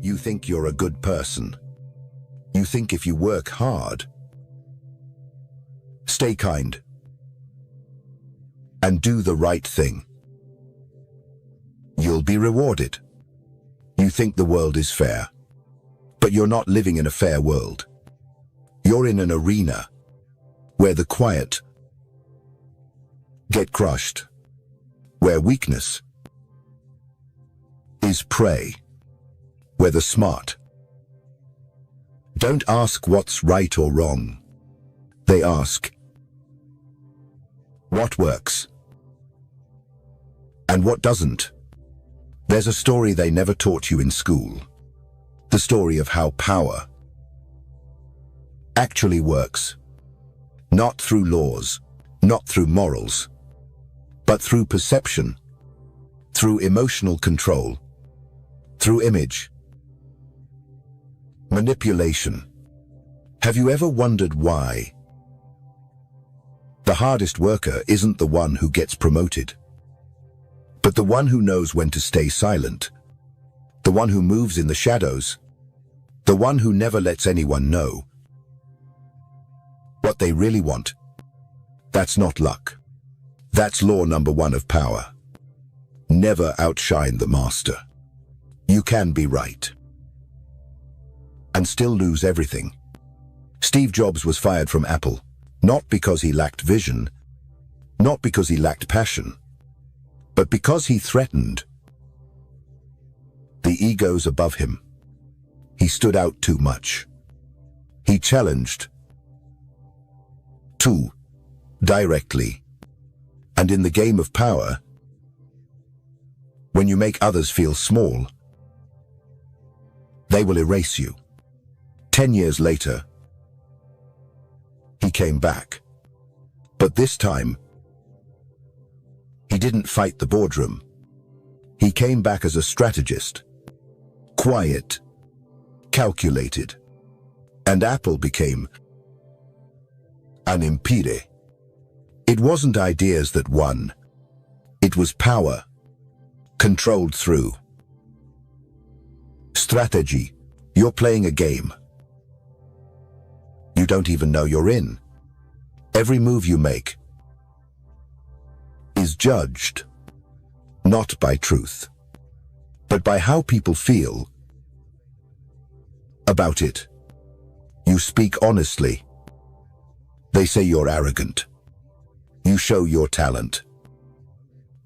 You think you're a good person. You think if you work hard, stay kind, and do the right thing, you'll be rewarded. You think the world is fair, but you're not living in a fair world. You're in an arena where the quiet get crushed, where weakness is prey, where the smart don't ask what's right or wrong. They ask what works and what doesn't. There's a story they never taught you in school. The story of how power actually works. Not through laws, not through morals, but through perception, through emotional control, through image. Manipulation. Have you ever wondered why the hardest worker isn't the one who gets promoted, but the one who knows when to stay silent, the one who moves in the shadows, the one who never lets anyone know what they really want? That's not luck. That's law number one of power. Never outshine the master. You can be right and still lose everything. Steve Jobs was fired from Apple, not because he lacked vision, not because he lacked passion, but because he threatened the egos above him. He stood out too much. He challenged too directly. And in the game of power, when you make others feel small, they will erase you. 10 years later, he came back. But this time, he didn't fight the boardroom. He came back as a strategist. Quiet, calculated. And Apple became an empire. It wasn't ideas that won. It was power, controlled through strategy. You're playing a game you don't even know you're in. Every move you make is judged, not by truth, but by how people feel about it. You speak honestly. They say you're arrogant. You show your talent.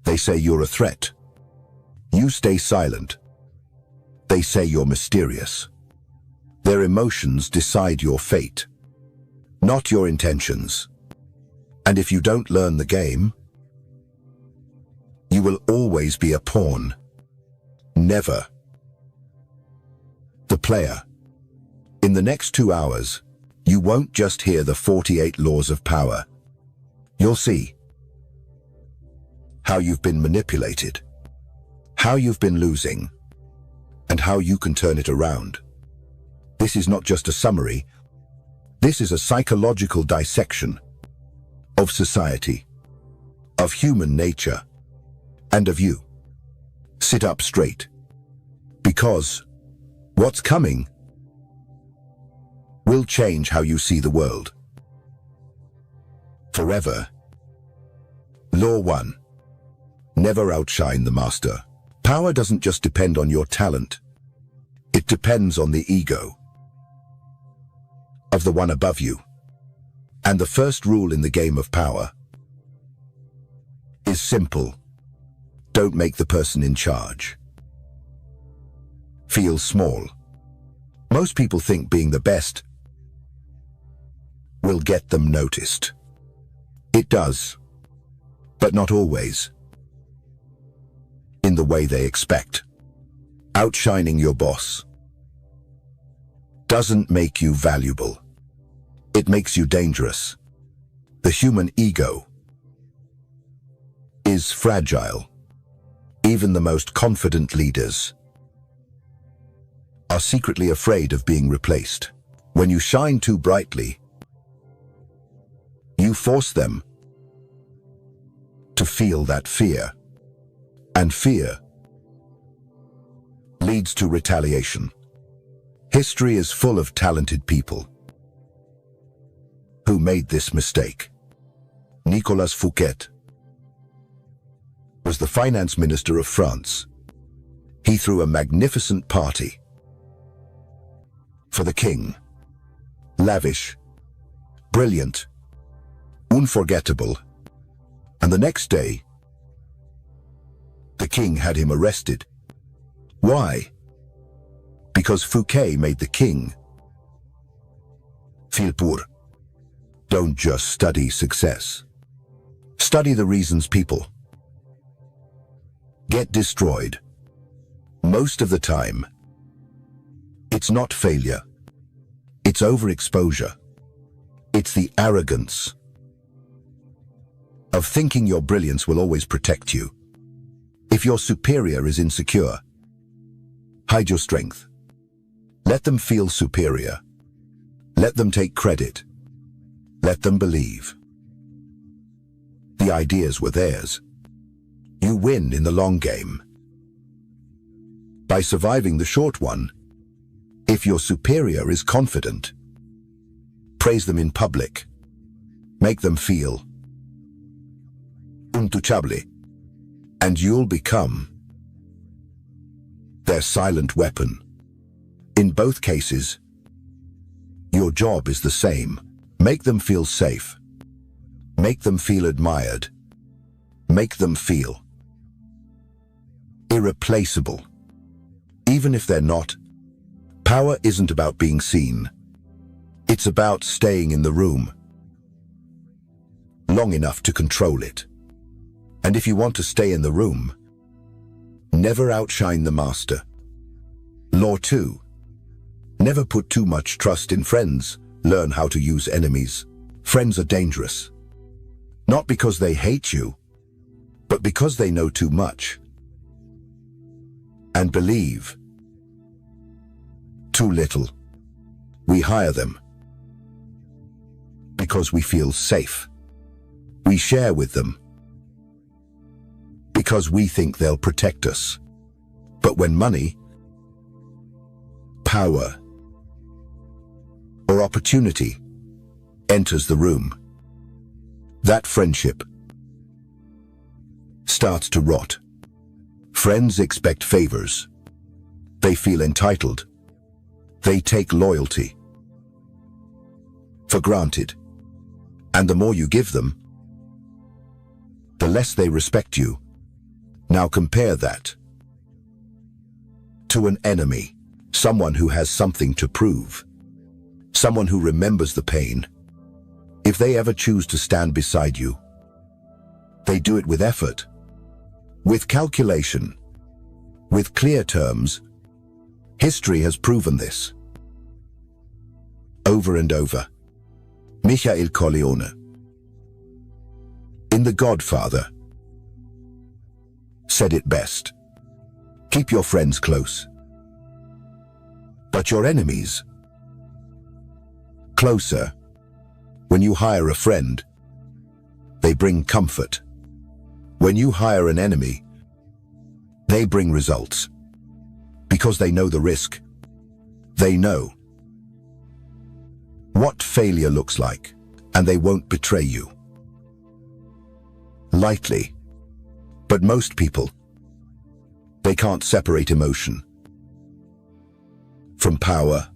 They say you're a threat. You stay silent. They say you're mysterious. Their emotions decide your fate, not your intentions. And if you don't learn the game, you will always be a pawn, never the player. In the next 2 hours, you won't just hear the 48 laws of power. You'll see how you've been manipulated, how you've been losing, and how you can turn it around. This is not just a summary. This is a psychological dissection of society, of human nature, and of you. Sit up straight, because what's coming will change how you see the world forever. Law 1. Never outshine the master. Power doesn't just depend on your talent. It depends on the ego of the one above you. And the first rule in the game of power is simple. Don't make the person in charge feel small. Most people think being the best will get them noticed. It does, but not always in the way they expect. Outshining your boss doesn't make you valuable. It makes you dangerous. The human ego is fragile. Even the most confident leaders are secretly afraid of being replaced. When you shine too brightly, you force them to feel that fear. And fear leads to retaliation. History is full of talented people who made this mistake. Nicolas Fouquet was the finance minister of France. He threw a magnificent party for the king. Lavish, brilliant, unforgettable. And the next day, the king had him arrested. Why? Because Fouquet made the king feel poor. Don't just study success. Study the reasons people get destroyed. Most of the time, it's not failure. It's overexposure. It's the arrogance of thinking your brilliance will always protect you. If your superior is insecure, hide your strength. Let them feel superior. Let them take credit. Let them believe the ideas were theirs. You win in the long game by surviving the short one. If your superior is confident, praise them in public. Make them feel untouchable, and you'll become their silent weapon. In both cases, your job is the same. Make them feel safe. Make them feel admired. Make them feel irreplaceable. Even if they're not, power isn't about being seen. It's about staying in the room long enough to control it. And if you want to stay in the room, never outshine the master. Law 2. Never put too much trust in friends. Learn how to use enemies. Friends are dangerous. Not because they hate you, but because they know too much and believe too little. We hire them because we feel safe. We share with them because we think they'll protect us. But when money, power, or opportunity enters the room, that friendship starts to rot. Friends expect favors. They feel entitled. They take loyalty for granted. And the more you give them, the less they respect you. Now compare that to an enemy, someone who has something to prove, someone who remembers the pain. If they ever choose to stand beside you, they do it with effort, with calculation, with clear terms. History has proven this over and over. Michael Corleone, in The Godfather, said it best. Keep your friends close, but your enemies closer. When you hire a friend, they bring comfort. When you hire an enemy, they bring results. Because they know the risk. They know what failure looks like, and they won't betray you lightly. But most people, they can't separate emotion from power.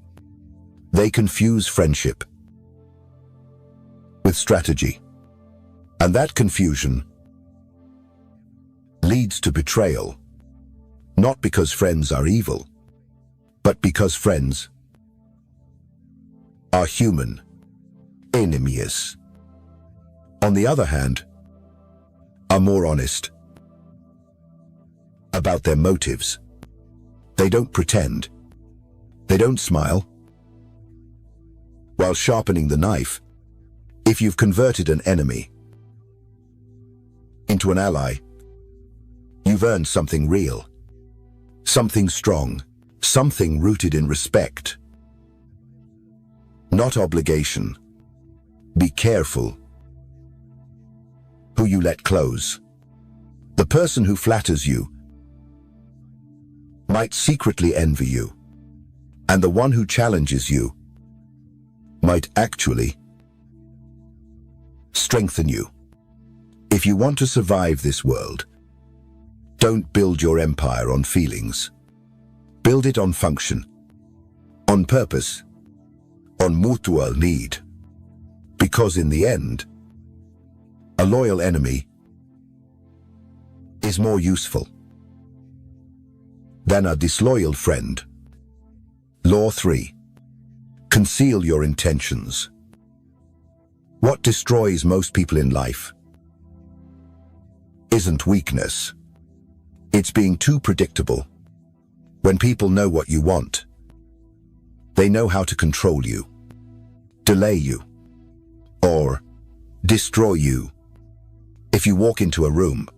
They confuse friendship with strategy. And that confusion leads to betrayal. Not because friends are evil, but because friends are human. Enemies, on the other hand, are more honest about their motives. They don't pretend. They don't smile while sharpening the knife. If you've converted an enemy into an ally, you've earned something real, something strong, something rooted in respect, not obligation. Be careful who you let close. The person who flatters you might secretly envy you, And the one who challenges you might actually strengthen you. If you want to survive this world, don't build your empire on feelings. Build it on function, on purpose, on mutual need. Because in the end, a loyal enemy is more useful than a disloyal friend. Law 3. Conceal your intentions. What destroys most people in life isn't weakness. It's being too predictable. When people know what you want, they know how to control you, delay you, or destroy you. If you walk into a room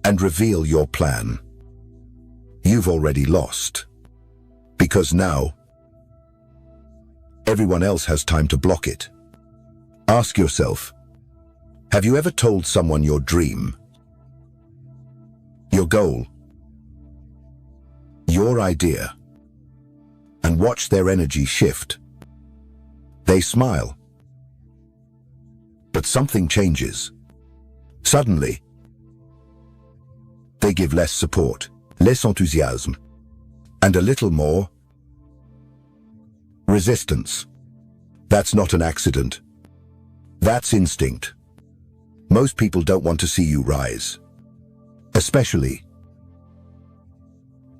and reveal your plan, you've already lost. Because now, everyone else has time to block it. Ask yourself, have you ever told someone your dream, your goal, your idea, and watch their energy shift? They smile, but something changes. Suddenly, they give less support, less enthusiasm, and a little more resistance. That's not an accident. That's instinct. Most people don't want to see you rise, especially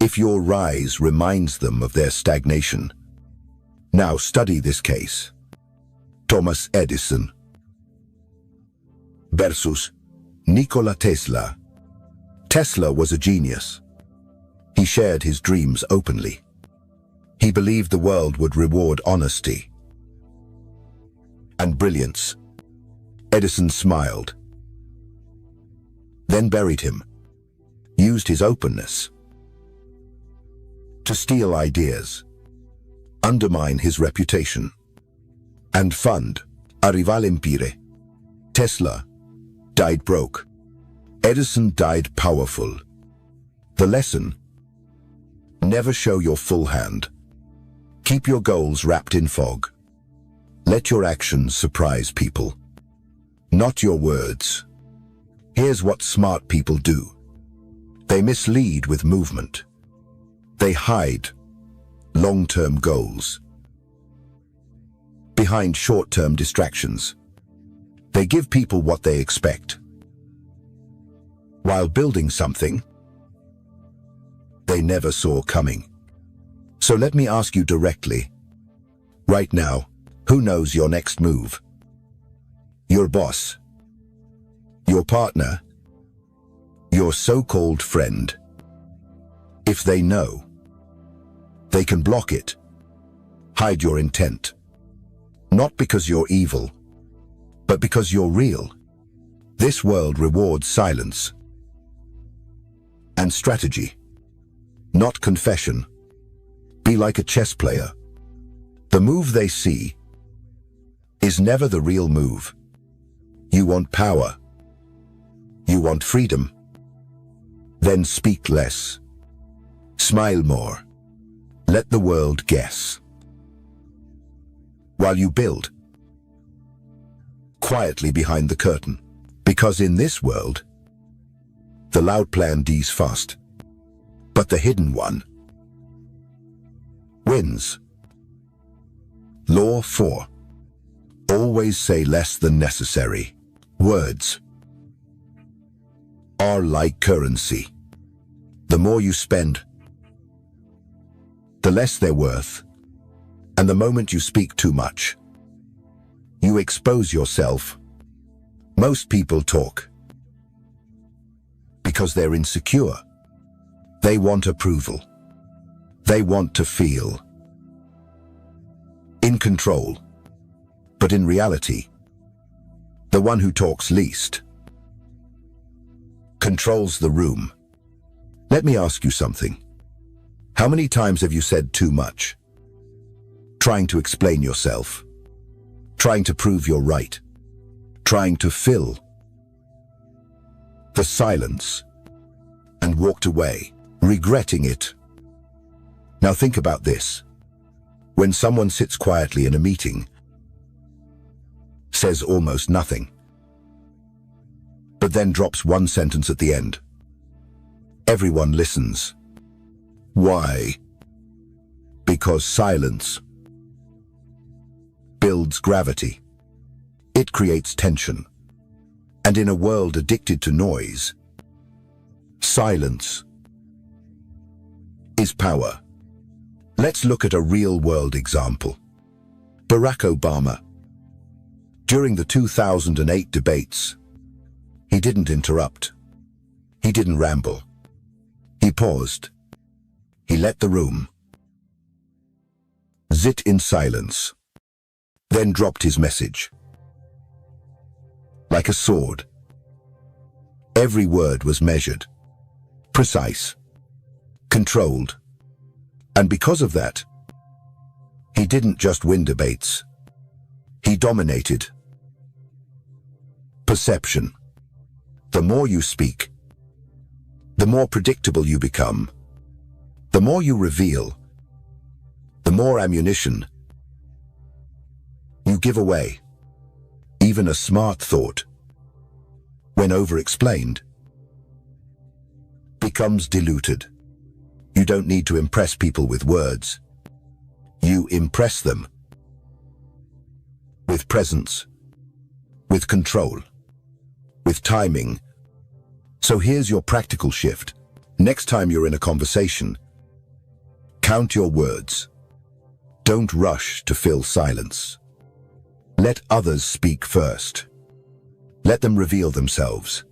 if your rise reminds them of their stagnation. Now study this case. Thomas Edison versus Nikola Tesla. Tesla was a genius. He shared his dreams openly. He believed the world would reward honesty and brilliance. Edison smiled, then buried him, used his openness to steal ideas, undermine his reputation, and fund a rival empire. Tesla died broke. Edison died powerful. The lesson: never show your full hand. Keep your goals wrapped in fog. Let your actions surprise people, not your words. Here's what smart people do. They mislead with movement. They hide long-term goals behind short-term distractions. They give people what they expect, while building something they never saw coming. So let me ask you directly, right now, who knows your next move? Your boss? Your partner? Your so-called friend? If they know, they can block it, hide your intent. Not because you're evil, but because you're real. This world rewards silence and strategy, not confession. Be like a chess player. The move they see is never the real move. You want power. You want freedom. Then speak less. Smile more. Let the world guess. While you build quietly behind the curtain. Because in this world, the loud plan dies fast, but the hidden one wins. Law 4. Always say less than necessary. Words are like currency. The more you spend, the less they're worth. And the moment you speak too much, you expose yourself. Most people talk because they're insecure. They want approval. They want to feel in control. But in reality, the one who talks least controls the room. Let me ask you something. How many times have you said too much? Trying to explain yourself, trying to prove you're right, trying to fill the silence, and walked away, regretting it. Now think about this. When someone sits quietly in a meeting, says almost nothing, but then drops one sentence at the end, everyone listens. Why? Because silence builds gravity. It creates tension. And in a world addicted to noise, silence is power. Let's look at a real-world example. Barack Obama. During the 2008 debates, he didn't interrupt. He didn't ramble. He paused. He let the room sit in silence, then dropped his message. Like a sword. Every word was measured, precise, controlled. And because of that, he didn't just win debates. He dominated perception. The more you speak, the more predictable you become. The more you reveal, the more ammunition you give away. Even a smart thought, when over-explained, becomes diluted. You don't need to impress people with words. You impress them with presence, with control, with timing. So here's your practical shift. Next time you're in a conversation, count your words. Don't rush to fill silence. Let others speak first. Let them reveal themselves.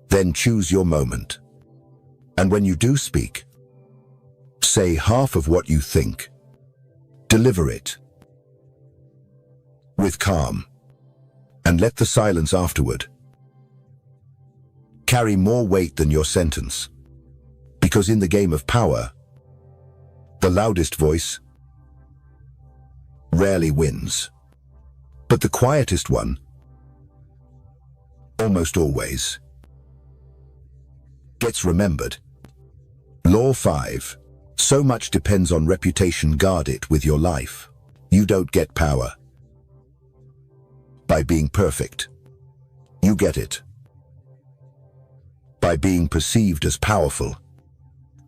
Then choose your moment. And when you do speak, say half of what you think. Deliver it with calm, and let the silence afterward carry more weight than your sentence. Because in the game of power, the loudest voice rarely wins. But the quietest one, almost always, gets remembered. Law 5. So much depends on reputation. Guard it with your life. You don't get power by being perfect. You get it by being perceived as powerful.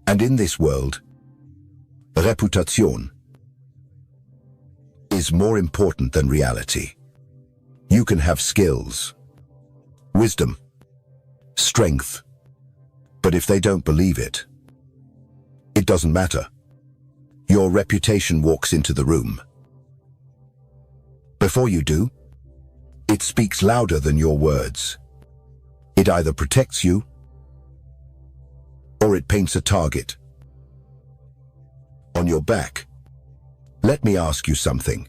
And in this world, reputation is more important than reality. You can have skills, wisdom, strength, but if they don't believe it, it doesn't matter. Your reputation walks into the room. Before you do, it speaks louder than your words. It either protects you, or it paints a target on your back. Let me ask you something.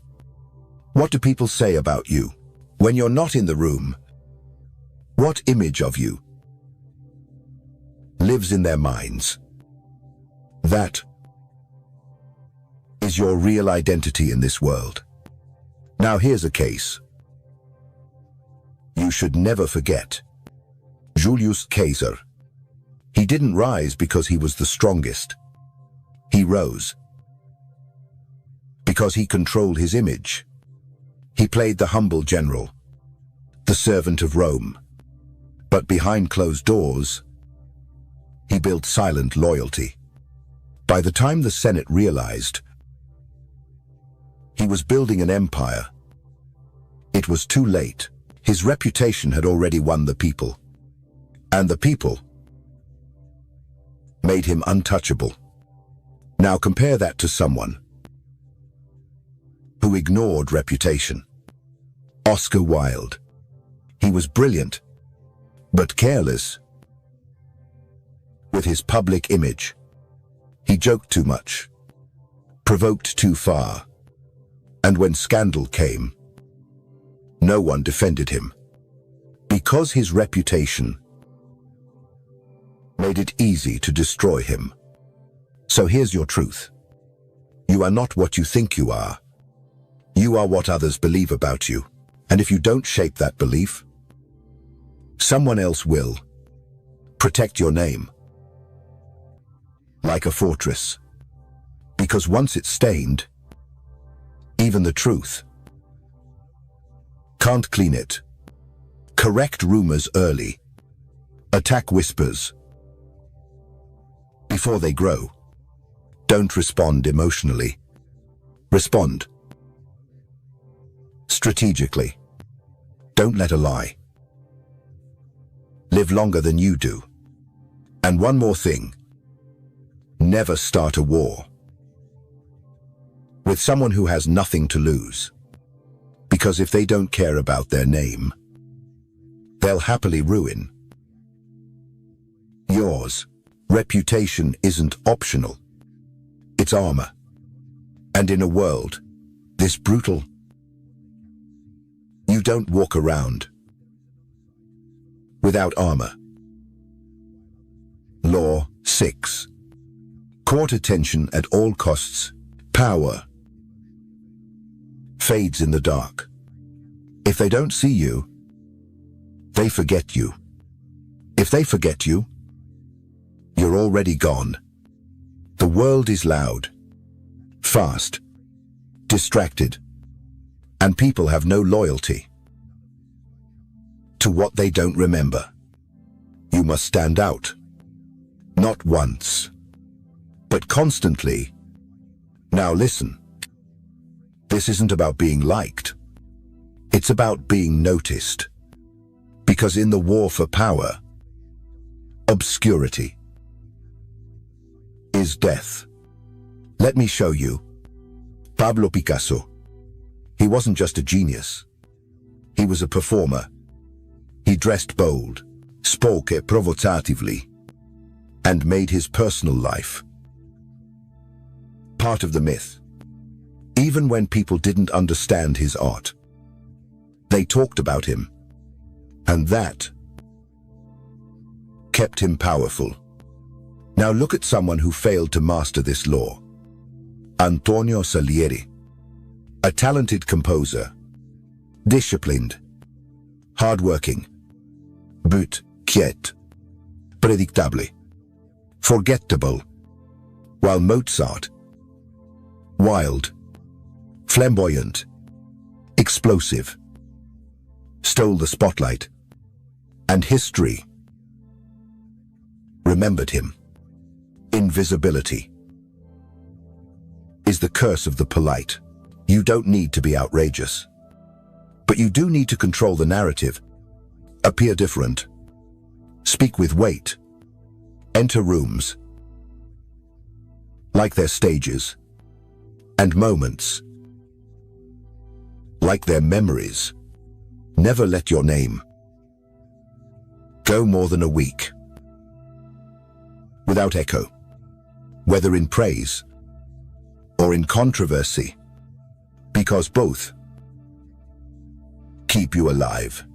What do people say about you? When you're not in the room, what image of you lives in their minds? That is your real identity in this world. Now here's a case you should never forget. Julius Caesar. He didn't rise because he was the strongest. He rose because he controlled his image. He played the humble general, the servant of Rome. But behind closed doors, he built silent loyalty. By the time the Senate realized he was building an empire, it was too late. His reputation had already won the people, and the people made him untouchable. Now compare that to someone who ignored reputation. Oscar Wilde. He was brilliant, but careless with his public image. He joked too much, provoked too far, and when scandal came, no one defended him. Because his reputation made it easy to destroy him. So here's your truth. You are not what you think you are. You are what others believe about you. And if you don't shape that belief, someone else will. Protect your name like a fortress. Because once it's stained, even the truth can't clean it. Correct rumors early. Attack whispers before they grow. Don't respond emotionally. Respond strategically. Don't let a lie live longer than you do. And one more thing. Never start a war with someone who has nothing to lose. Because if they don't care about their name, they'll happily ruin yours. Reputation isn't optional. It's armor. And in a world this brutal, you don't walk around without armor. Law 6. Court attention at all costs. Power fades in the dark. If they don't see you, they forget you. If they forget you, you're already gone. The world is loud, fast, distracted, and people have no loyalty to what they don't remember. You must stand out, not once, but constantly. Now listen, this isn't about being liked. It's about being noticed. Because in the war for power, obscurity is death. Let me show you. Pablo Picasso. He wasn't just a genius. He was a performer. He dressed bold, spoke provocatively, and made his personal life part of the myth. Even when people didn't understand his art, they talked about him. And that kept him powerful. Now look at someone who failed to master this law. Antonio Salieri. A talented composer, disciplined, hardworking, but quiet, predictable, forgettable, while Mozart, wild, flamboyant, explosive, stole the spotlight, and history remembered him. Invisibility is the curse of the polite. You don't need to be outrageous, but you do need to control the narrative, appear different, speak with weight, enter rooms like they're stages, and moments like they're memories. Never let your name go more than a week without echo, whether in praise or in controversy, because both keep you alive.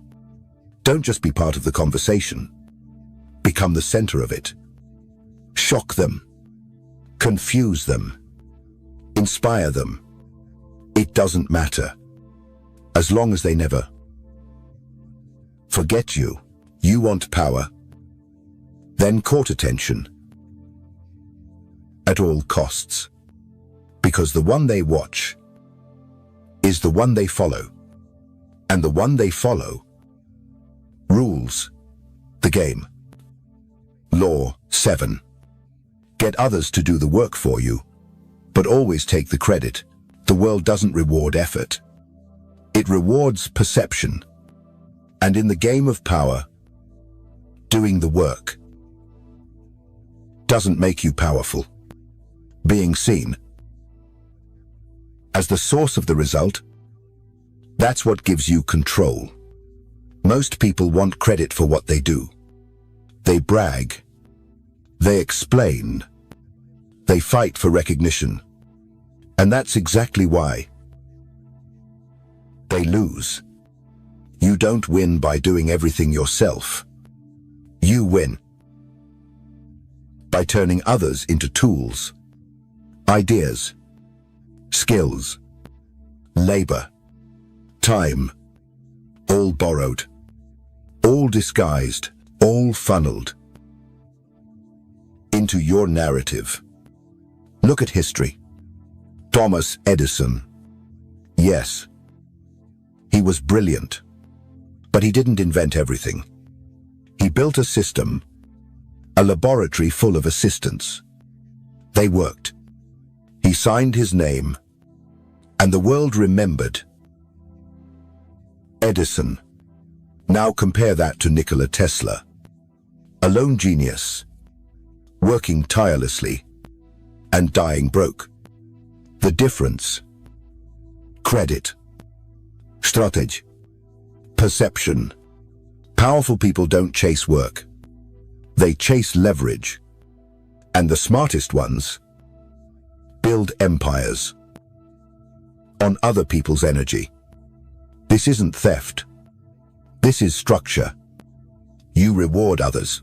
Don't just be part of the conversation. Become the center of it. Shock them. Confuse them. Inspire them. It doesn't matter. As long as they never forget you. You want power? Then court attention at all costs. Because the one they watch is the one they follow. And the one they follow rules the game. Law 7. Get others to do the work for you, but always take the credit. The world doesn't reward effort. It rewards perception. And in the game of power, doing the work doesn't make you powerful. Being seen as the source of the result, that's what gives you control. Most people want credit for what they do. They brag. They explain. They fight for recognition. And that's exactly why they lose. You don't win by doing everything yourself. You win by turning others into tools, ideas, skills, labor, time, all borrowed, all disguised, all funneled into your narrative. Look at history. Thomas Edison. Yes, he was brilliant, but he didn't invent everything. He built a system, a laboratory full of assistants. They worked. He signed his name, and the world remembered. Edison. Now compare that to Nikola Tesla. A lone genius, working tirelessly, and dying broke. The difference: credit, strategy, perception. Powerful people don't chase work. They chase leverage. And the smartest ones build empires on other people's energy. This isn't theft. This is structure. You reward others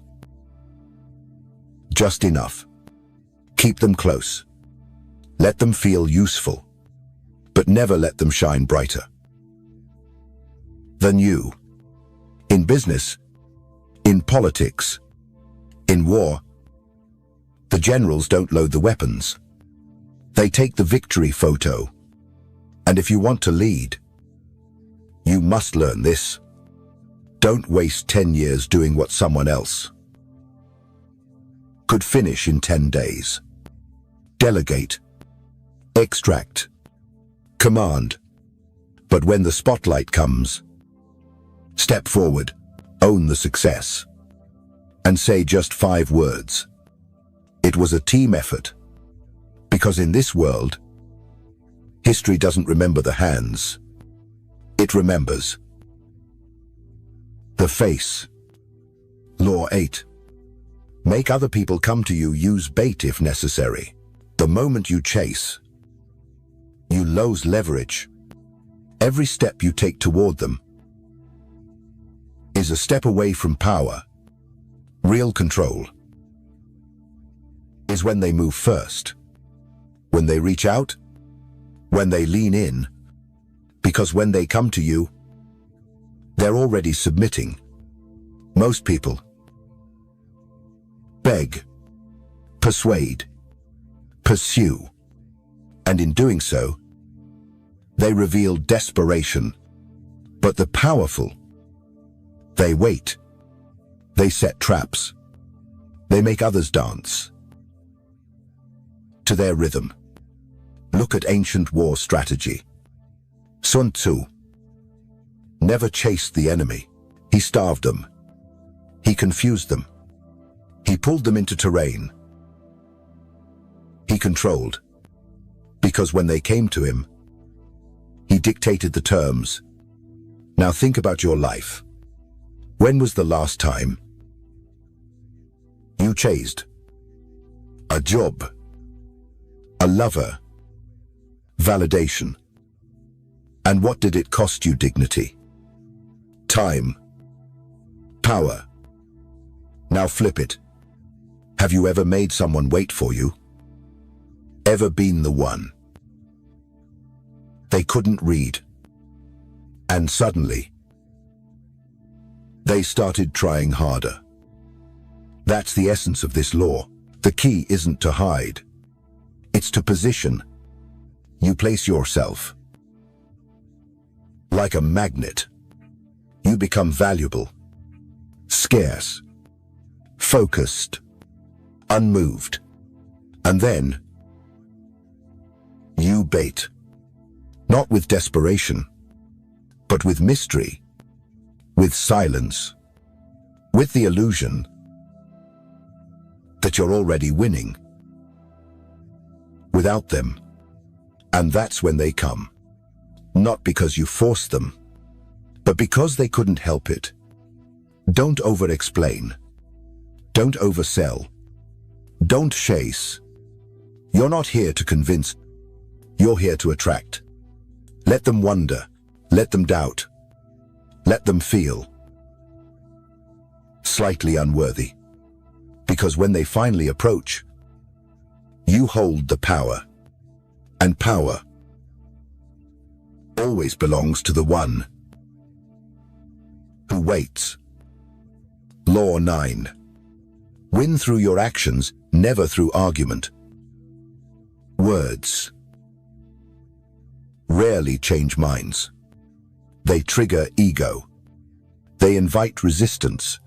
just enough. Keep them close. Let them feel useful, but never let them shine brighter than you. In business, in politics, in war, the generals don't load the weapons. They take the victory photo. And if you want to lead, you must learn this. Don't waste 10 years doing what someone else could finish in 10 days. Delegate, extract, command. But when the spotlight comes, step forward, own the success, and say just 5 words. It was a team effort. Because in this world, history doesn't remember the hands. It remembers the face. Law 8. Make other people come to you. Use bait if necessary. The moment you chase, you lose leverage. Every step you take toward them is a step away from power. Real control is when they move first, when they reach out, when they lean in, because when they come to you, they're already submitting. Most people beg, persuade, pursue, and in doing so, they reveal desperation. But the powerful, they wait, they set traps, they make others dance to their rhythm. Look at ancient war strategy. Sun Tzu never chased the enemy. He starved them. He confused them. He pulled them into terrain. He controlled. Because when they came to him, he dictated the terms. Now think about your life. When was the last time you chased a job, a lover, validation? And what did it cost you? Dignity, time, power. Now flip it. Have you ever made someone wait for you? Ever been the one they couldn't read, and suddenly they started trying harder? That's the essence of this law. The key isn't to hide. It's to position. You place yourself like a magnet. You become valuable, scarce, focused, unmoved. And then you bait. Not with desperation, but with mystery, with silence, with the illusion that you're already winning without them. And that's when they come. Not because you forced them, but because they couldn't help it. Don't over-explain. Don't oversell. Don't chase. You're not here to convince. You're here to attract. Let them wonder. Let them doubt. Let them feel slightly unworthy. Because when they finally approach, you hold the power. And power always belongs to the one who waits. Law 9. Win through your actions, never through argument. Words. rarely change minds. They trigger ego. They invite resistance.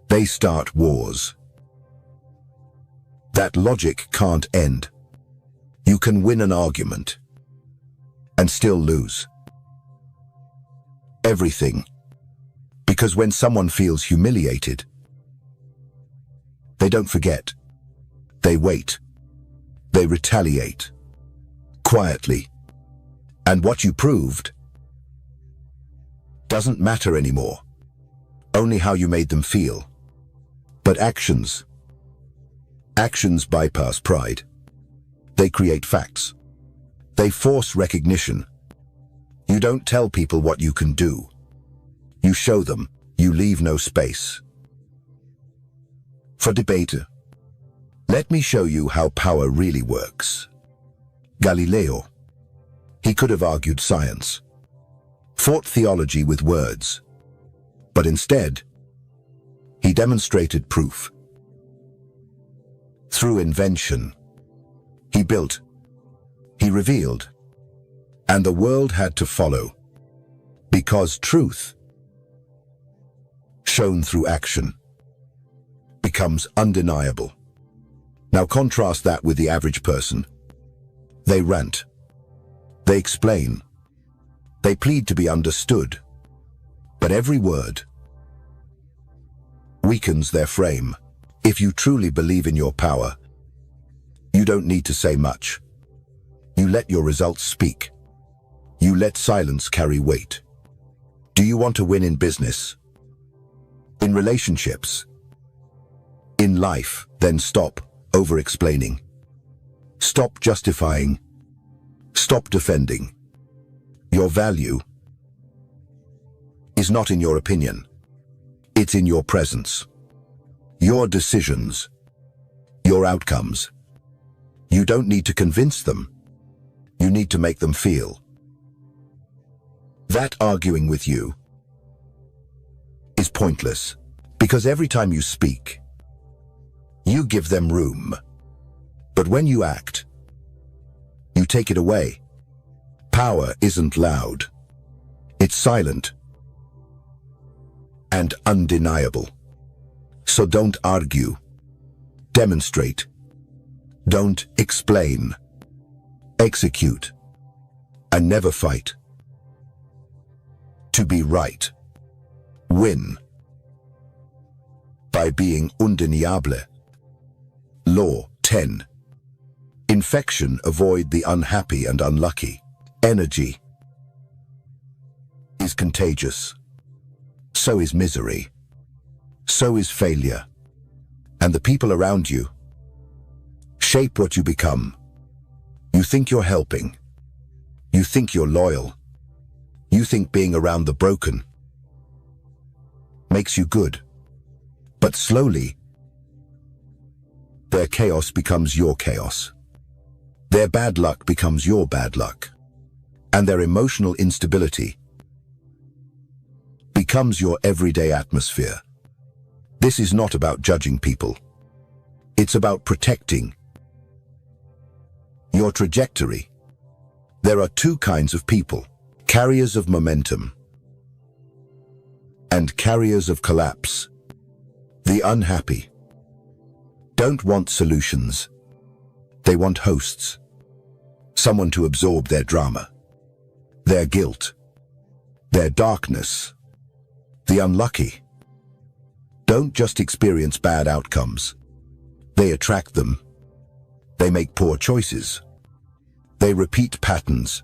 They start wars. That logic can't end. You can win an argument and still lose everything. Because when someone feels humiliated, they don't forget. They wait. They retaliate. Quietly. And what you proved doesn't matter anymore. Only how you made them feel. But actions bypass pride. They create facts. They force recognition. You don't tell people what you can do. You show them. You leave no space for debate. Let me show you how power really works. Galileo. He could have argued science, fought theology with words, but instead, he demonstrated proof. Through invention, he built, he revealed, and the world had to follow, because truth, shown through action, becomes undeniable. Now contrast that with the average person. They rant. They explain. They plead to be understood. But every word weakens their frame. If you truly believe in your power, you don't need to say much. You let your results speak. You let silence carry weight. Do you want to win in business? In relationships? In life? Then stop over-explaining. Stop justifying. Stop defending. Your value is not in your opinion. It's in your presence. Your decisions. Your outcomes. You don't need to convince them. You need to make them feel. That arguing with you is pointless, because every time you speak, you give them room. But when you act, you take it away. Power isn't loud. It's silent and undeniable. So don't argue. Demonstrate. Don't explain. Execute. And never fight. To be right. Win. By being undeniable. Law 10. Infection, avoid the unhappy and unlucky. Energy is contagious. So is misery. So is failure. And the people around you shape what you become. You think you're helping. You think you're loyal. You think being around the broken makes you good. But slowly, their chaos becomes your chaos. Their bad luck becomes your bad luck. And their emotional instability becomes your everyday atmosphere. This is not about judging people. It's about protecting your trajectory. There are two kinds of people: carriers of momentum and carriers of collapse. The unhappy don't want solutions. They want hosts. Someone to absorb their drama, their guilt, their darkness. The unlucky don't just experience bad outcomes. They attract them. They make poor choices. They repeat patterns.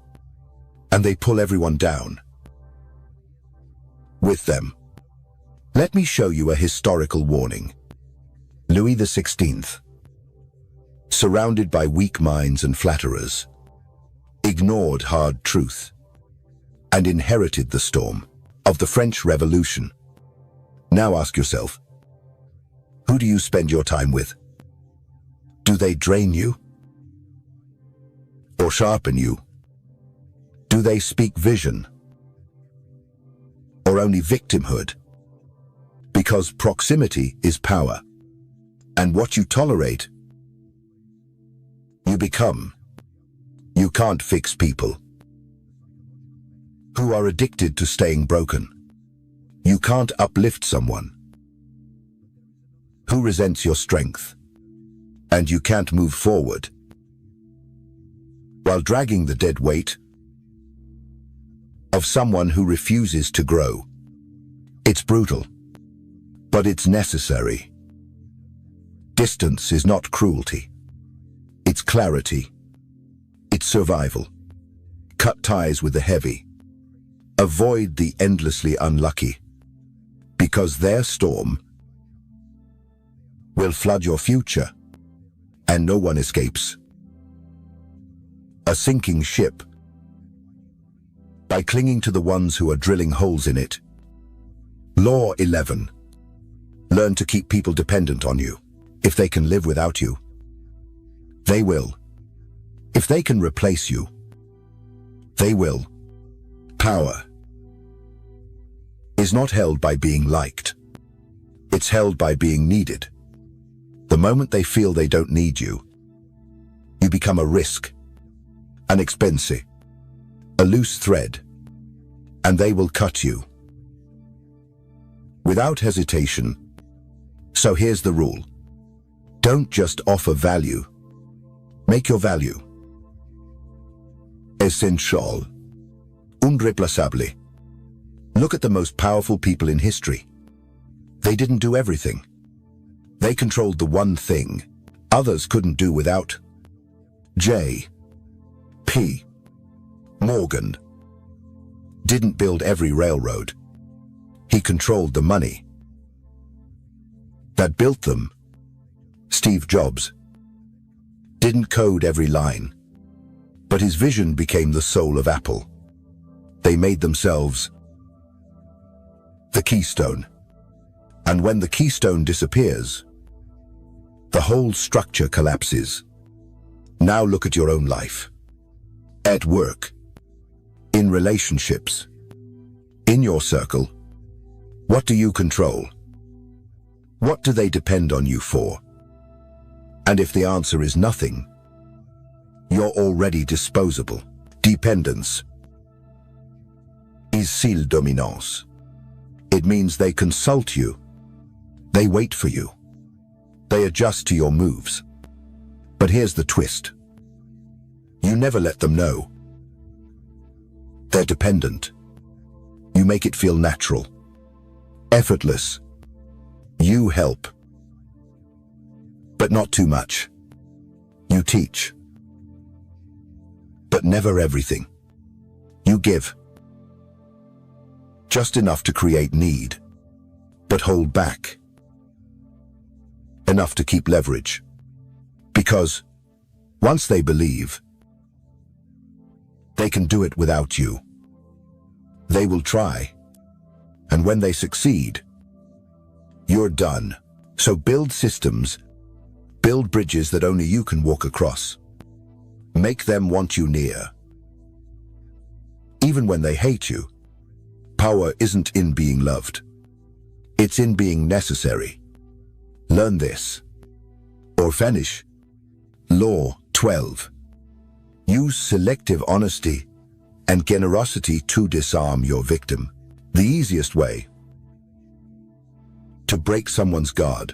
And they pull everyone down with them. Let me show you a historical warning. Louis XVI, surrounded by weak minds and flatterers, ignored hard truth and inherited the storm of the French Revolution. Now ask yourself, who do you spend your time with? Do they drain you or sharpen you? Do they speak vision or only victimhood? Because proximity is power, and what you tolerate, you become. You can't fix people. who are addicted to staying broken. You can't uplift someone who resents your strength, and you can't move forward while dragging the dead weight of someone who refuses to grow. It's brutal, but it's necessary. Distance is not cruelty. It's clarity. It's survival. Cut ties with the heavy. Avoid the endlessly unlucky, because their storm will flood your future, and no one escapes. A sinking ship by clinging to the ones who are drilling holes in it. Law 11. Learn to keep people dependent on you. If they can live without you, they will. If they can replace you, they will. Power is not held by being liked. It's held by being needed. The moment they feel they don't need you, you become a risk, an expense, a loose thread, and they will cut you without hesitation. So here's the rule. Don't just offer value. Make your value essential, unreplaçable. Look at the most powerful people in history. They didn't do everything. They controlled the one thing others couldn't do without. J.P. Morgan didn't build every railroad. He controlled the money that built them. Steve Jobs didn't code every line, but his vision became the soul of Apple. They made themselves the keystone. And when the keystone disappears, the whole structure collapses. Now look at your own life. At work, in relationships, in your circle. What do you control? What do they depend on you for? And if the answer is nothing, you're already disposable. Dependence is seule dominance. It means they consult you. They wait for you. They adjust to your moves. But here's the twist. You never let them know they're dependent. You make it feel natural, effortless. You help, but not too much. You teach, but never everything. You give, just enough to create need, but hold back, enough to keep leverage. Because once they believe they can do it without you, they will try. And when they succeed, you're done. So build systems, build bridges that only you can walk across. Make them want you near. Even when they hate you, power isn't in being loved. It's in being necessary. Learn this, or finish. Law 12. Use selective honesty and generosity to disarm your victim. The easiest way to break someone's guard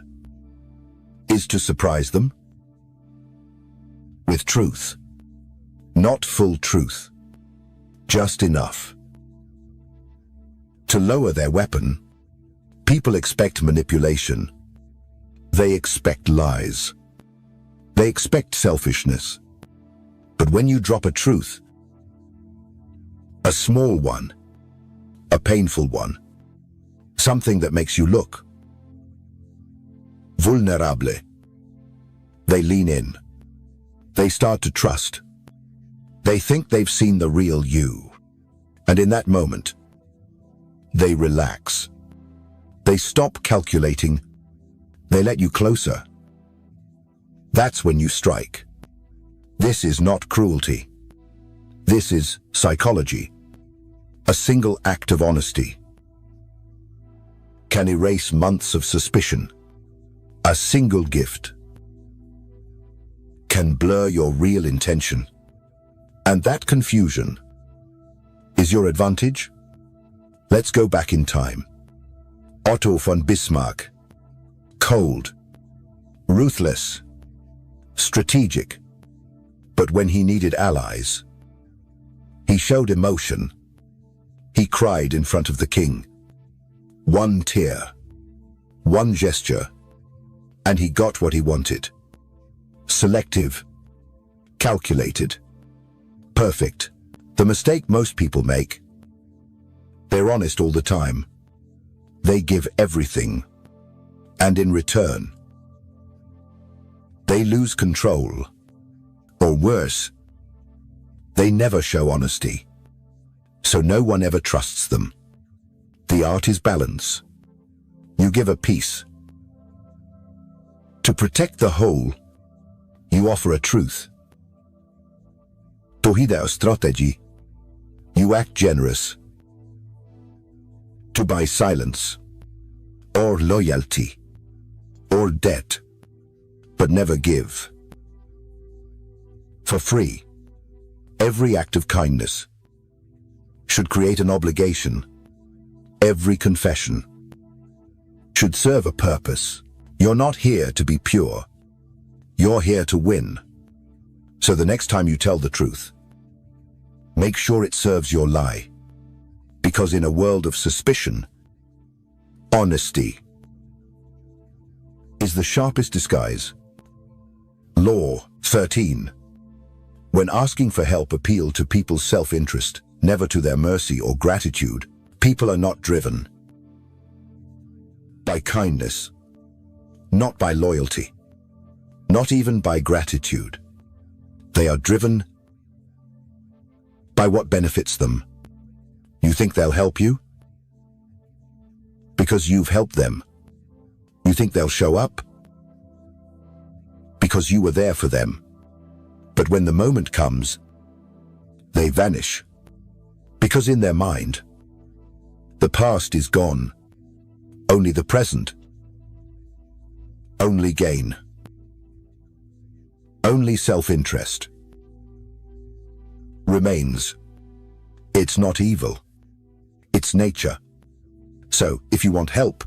is to surprise them with truth. Not full truth, just enough to lower their weapon. People expect manipulation. They expect lies. They expect selfishness. But when you drop a truth, a small one, a painful one, something that makes you look vulnerable, they lean in. They start to trust. They think they've seen the real you. And in that moment, they relax. They stop calculating. They let you closer. That's when you strike. This is not cruelty. This is psychology. A single act of honesty can erase months of suspicion. A single gift can blur your real intention. And that confusion is your advantage? Let's go back in time. Otto von Bismarck. Cold. Ruthless. Strategic. But when he needed allies, he showed emotion. He cried in front of the king. One tear, one gesture, and he got what he wanted. Selective. Calculated. Perfect. The mistake most people make. They're honest all the time. They give everything. And in return, they lose control. Or worse, they never show honesty. So no one ever trusts them. The art is balance. You give a piece. To protect the whole, you offer a truth. To hide a strategy, you act generous. To buy silence, or loyalty, or debt, but never give. For free, every act of kindness should create an obligation. Every confession should serve a purpose. You're not here to be pure. You're here to win. So the next time you tell the truth, make sure it serves your lie. Because in a world of suspicion, honesty is the sharpest disguise. Law 13. When asking for help, appeal to people's self-interest, never to their mercy or gratitude. People are not driven by kindness, not by loyalty, not even by gratitude. They are driven by what benefits them. You think they'll help you? Because you've helped them. You think they'll show up? Because you were there for them. But when the moment comes, they vanish. Because in their mind, the past is gone. Only the present. Only gain. Only self-interest remains. It's not evil. It's nature. So, if you want help,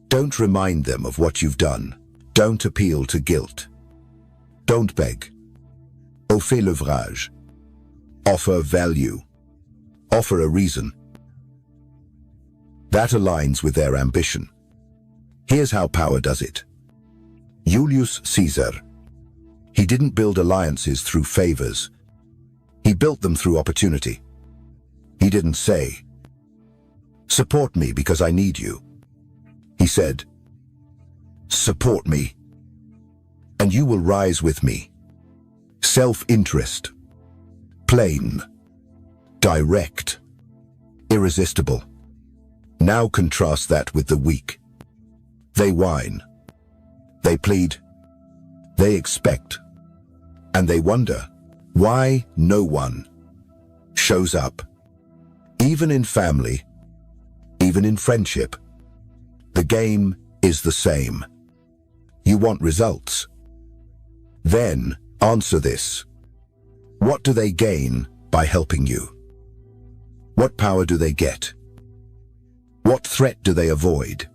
don't remind them of what you've done. Don't appeal to guilt. Don't beg. Au fait l'ouvrage. Offer value. Offer a reason. That aligns with their ambition. Here's how power does it. Julius Caesar. He didn't build alliances through favors. He built them through opportunity. He didn't say, "Support me because I need you." He said, "Support me, and you will rise with me." Self-interest. Plain. Direct. Irresistible. Now contrast that with the weak. They whine. They plead. They expect. And they wonder why no one shows up. Even in family, even in friendship, the game is the same. You want results. Then answer this. What do they gain by helping you? What power do they get? What threat do they avoid?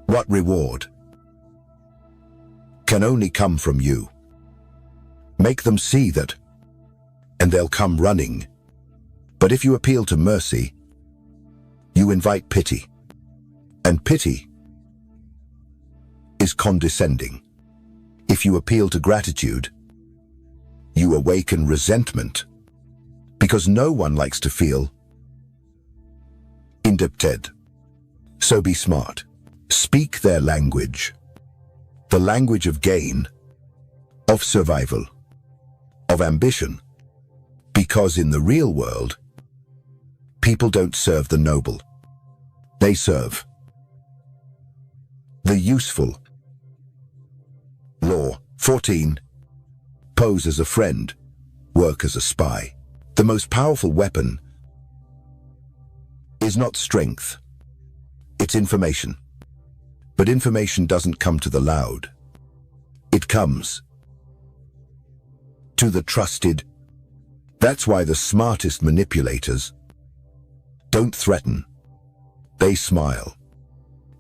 What reward can only come from you? Make them see that, and they'll come running. But if you appeal to mercy, you invite pity. And pity is condescending. If you appeal to gratitude, you awaken resentment. Because no one likes to feel indebted. So be smart. Speak their language. The language of gain, of survival, of ambition. Because in the real world, people don't serve the noble. They serve the useful. Law 14. Pose as a friend. Work as a spy. The most powerful weapon is not strength. It's information. But information doesn't come to the loud. It comes to the trusted That's why the smartest manipulators don't threaten. They smile.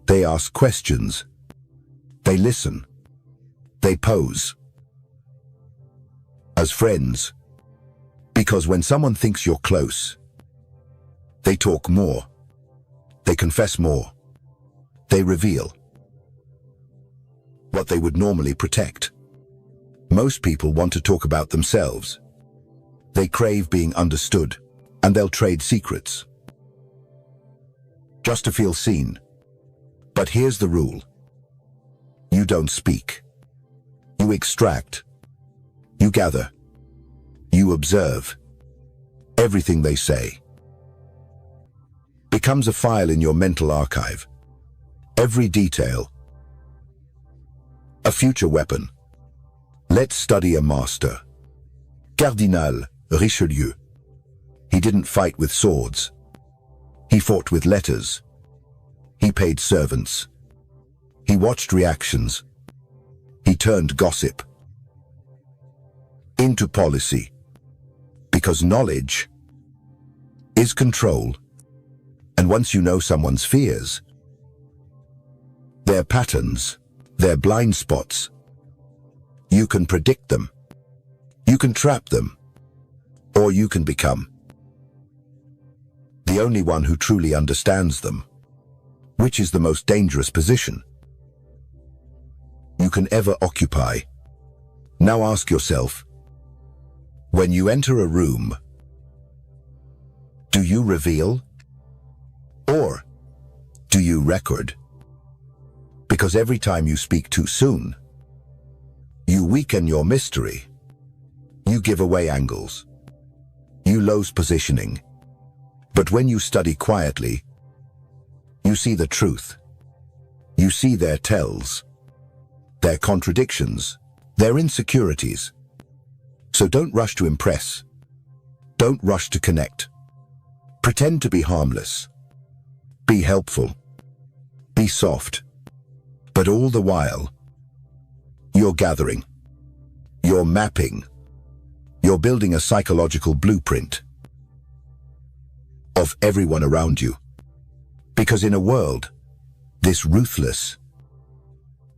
They ask questions. They listen. They pose as friends. Because when someone thinks you're close, they talk more. They confess more. They reveal what they would normally protect. Most people want to talk about themselves. They crave being understood, and they'll trade secrets just to feel seen. But here's the rule. You don't speak. You extract. You gather. You observe. Everything they say becomes a file in your mental archive. Every detail, a future weapon. Let's study a master. Cardinal Richelieu. He didn't fight with swords. He fought with letters. He paid servants. He watched reactions. He turned gossip into policy. Because knowledge is control. And once you know someone's fears, their patterns, their blind spots, you can predict them. You can trap them. Or you can become the only one who truly understands them, which is the most dangerous position you can ever occupy. Now ask yourself, when you enter a room, do you reveal or do you record? Because every time you speak too soon, you weaken your mystery. You give away angles. You lose positioning. But when you study quietly, you see the truth. You see their tells, their contradictions, their insecurities. So don't rush to impress. Don't rush to connect. Pretend to be harmless. Be helpful. Be soft. But all the while, you're gathering. You're mapping. You're building a psychological blueprint of everyone around you. Because in a world, this ruthless,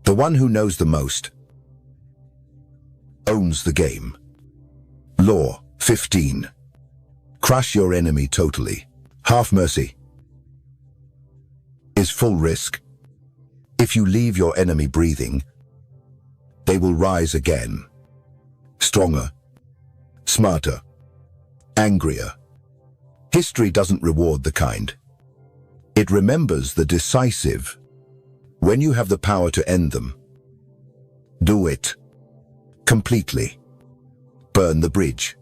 the one who knows the most, owns the game. Law 15. Crush your enemy totally. Half mercy is full risk. If you leave your enemy breathing, they will rise again. Stronger, smarter, angrier. History doesn't reward the kind. It remembers the decisive. When you have the power to end them, do it completely. Burn the bridge.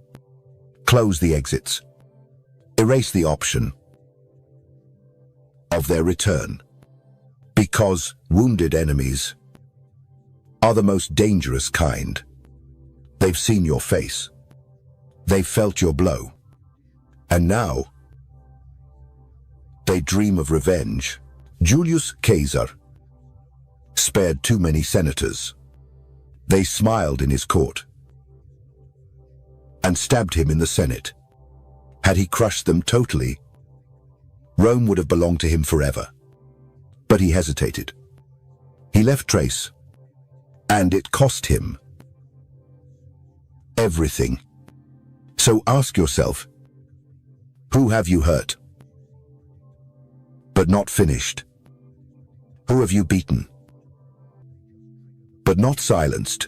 Close the exits. Erase the option of their return. Because wounded enemies are the most dangerous kind. They've seen your face. They've felt your blow. And now, they dream of revenge. Julius Caesar spared too many senators. They smiled in his court and stabbed him in the Senate. Had he crushed them totally, Rome would have belonged to him forever. But he hesitated. He left trace, and it cost him everything. So ask yourself, who have you hurt, but not finished? Who have you beaten, but not silenced?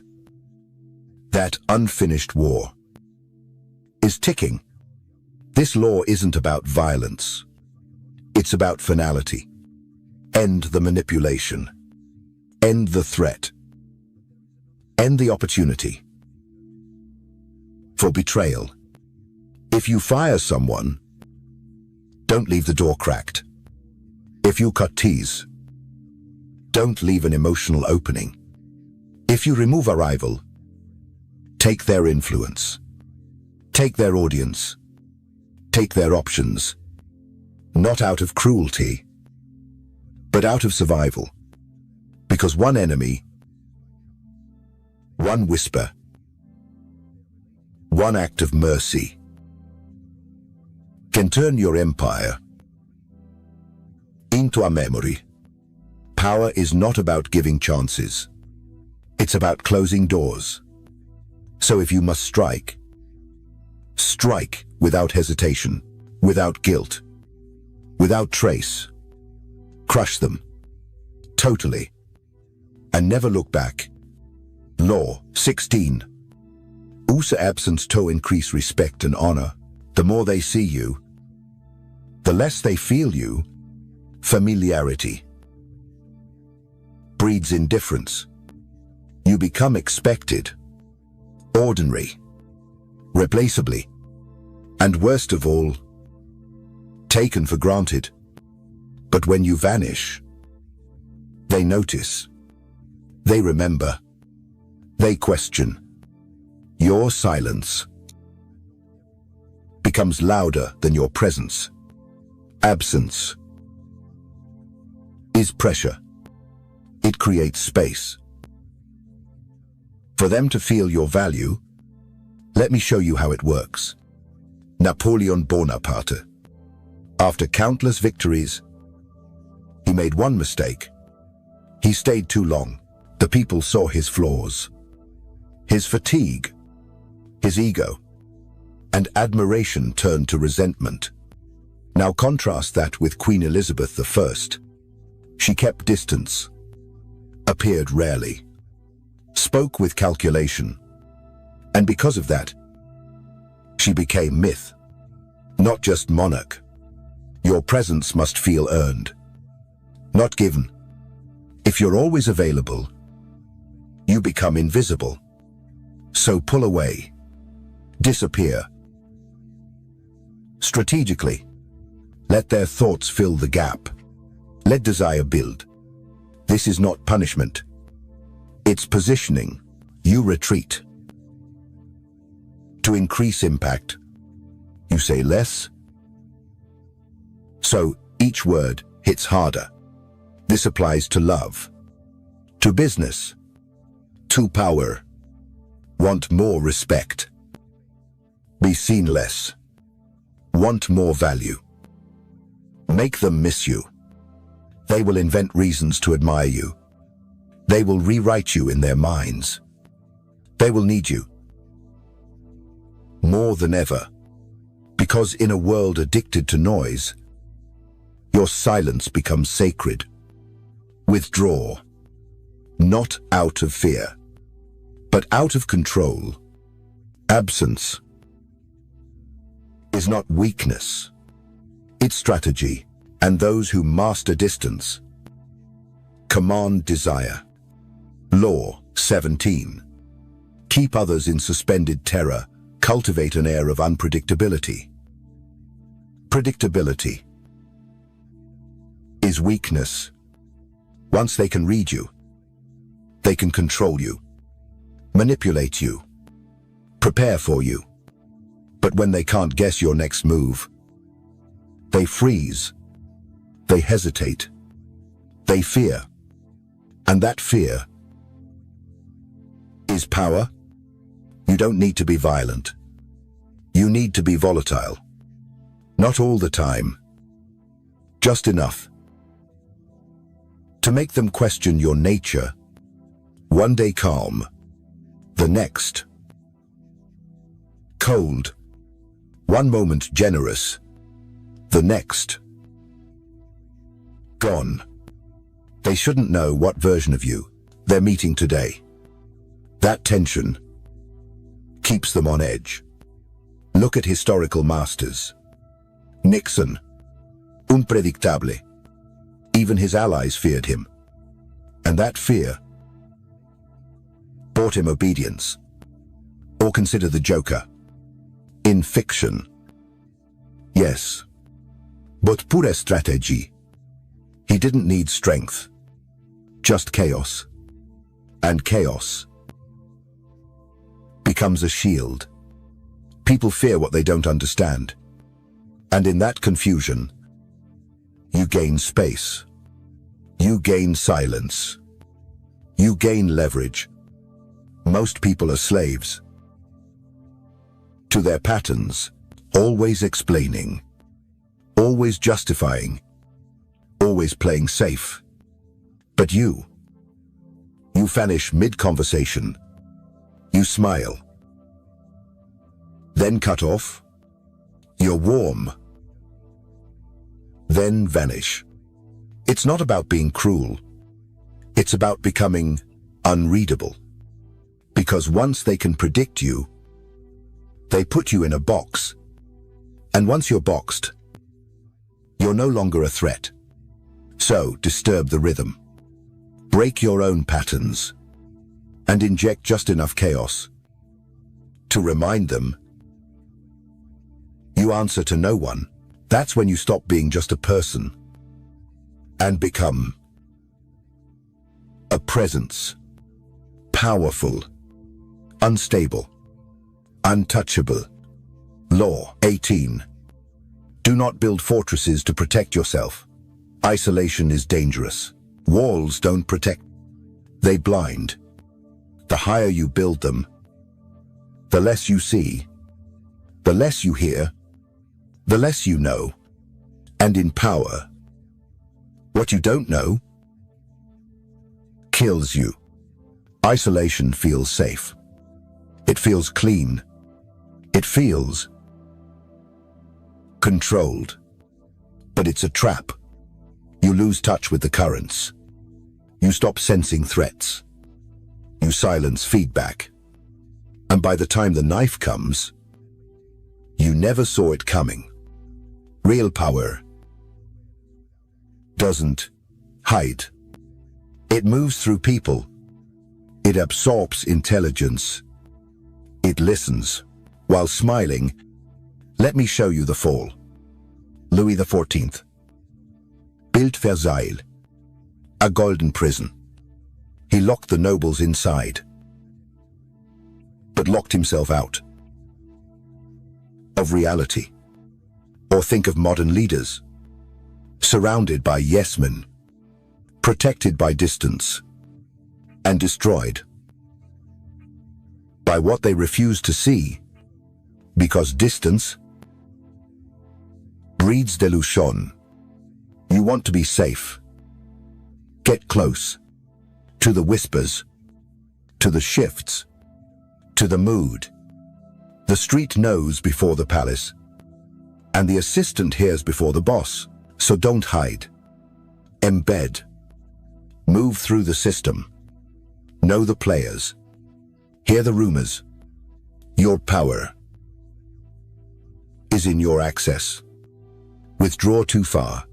That unfinished war is ticking. This law isn't about violence. It's about finality. End the manipulation. End the threat. End the opportunity for betrayal. If you fire someone, don't leave the door cracked. If you cut teeth, don't leave an emotional opening. If you remove a rival, take their influence. Take their audience. Take their options. Not out of cruelty, but out of survival. Because one enemy, one whisper, one act of mercy can turn your empire into a memory. Power is not about giving chances. It's about closing doors. So if you must strike, strike without hesitation, without guilt, without trace. Crush them, totally, and never look back. Law 16. Usa absence to increase respect and honor. The more they see you, the less they feel you. Familiarity breeds indifference. You become expected, ordinary, replaceably, and worst of all, taken for granted. But when you vanish, they notice, they remember, they question. Your silence becomes louder than your presence. Absence is pressure. It creates space. For them to feel your value, let me show you how it works. Napoleon Bonaparte. After countless victories, he made one mistake. He stayed too long. The people saw his flaws, his fatigue, his ego, and admiration turned to resentment. Now contrast that with Queen Elizabeth I. She kept distance, appeared rarely, spoke with calculation, and because of that, she became myth, not just monarch. Your presence must feel earned, not given. If you're always available, you become invisible. So pull away, disappear. Strategically, let their thoughts fill the gap. Let desire build. This is not punishment. It's positioning. You retreat. To increase impact, you say less. So each word hits harder. This applies to love, to business, to power. Want more respect. Be seen less. Want more value. Make them miss you. They will invent reasons to admire you. They will rewrite you in their minds. They will need you more than ever, because in a world addicted to noise, your silence becomes sacred. Withdraw, not out of fear, but out of control. Absence is not weakness, it's strategy, and those who master distance command desire. Law 17. Keep others in suspended terror. Cultivate an air of unpredictability. Predictability is weakness. Once they can read you, they can control you, manipulate you, prepare for you. But when they can't guess your next move, they freeze, they hesitate, they fear. And that fear is power. You don't need to be violent. You need to be volatile. Not all the time, just enough to make them question your nature. One day calm, the next cold. One moment generous, the next gone. They shouldn't know what version of you they're meeting today. That tension keeps them on edge. Look at historical masters. Nixon, unpredictable. Even his allies feared him. And that fear bought him obedience. Or consider the Joker. In fiction, yes, but pure strategy. He didn't need strength, just chaos. And chaos becomes a shield. People fear what they don't understand. And in that confusion, you gain space. You gain silence. You gain leverage. Most people are slaves to their patterns, always explaining, always justifying, always playing safe. But you vanish mid-conversation. You smile, then cut off. You're warm, then vanish. It's not about being cruel. It's about becoming unreadable. Because once they can predict you, they put you in a box. And once you're boxed, you're no longer a threat. So disturb the rhythm. Break your own patterns and inject just enough chaos to remind them you answer to no one. That's when you stop being just a person and become a presence. Powerful, unstable, untouchable. Law 18. Do not build fortresses to protect yourself. Isolation is dangerous. Walls don't protect, they blind. The higher you build them, the less you see, the less you hear, the less you know. And in power, what you don't know kills you. Isolation feels safe. It feels clean. It feels controlled. But it's a trap. You lose touch with the currents. You stop sensing threats. You silence feedback. And by the time the knife comes, you never saw it coming. Real power doesn't hide. It moves through people. It absorbs intelligence. It listens while smiling. Let me show you the fall. Louis XIV. Built Versailles, a golden prison. He locked the nobles inside, but locked himself out of reality. Or think of modern leaders, surrounded by yes-men, protected by distance, and destroyed by what they refuse to see, because distance breeds delusion. You want to be safe. Get close to the whispers, to the shifts, to the mood. The street knows before the palace, and the assistant hears before the boss. So don't hide. Embed. Move through the system. Know the players. Hear the rumors. Your power is in your access. Withdraw too far,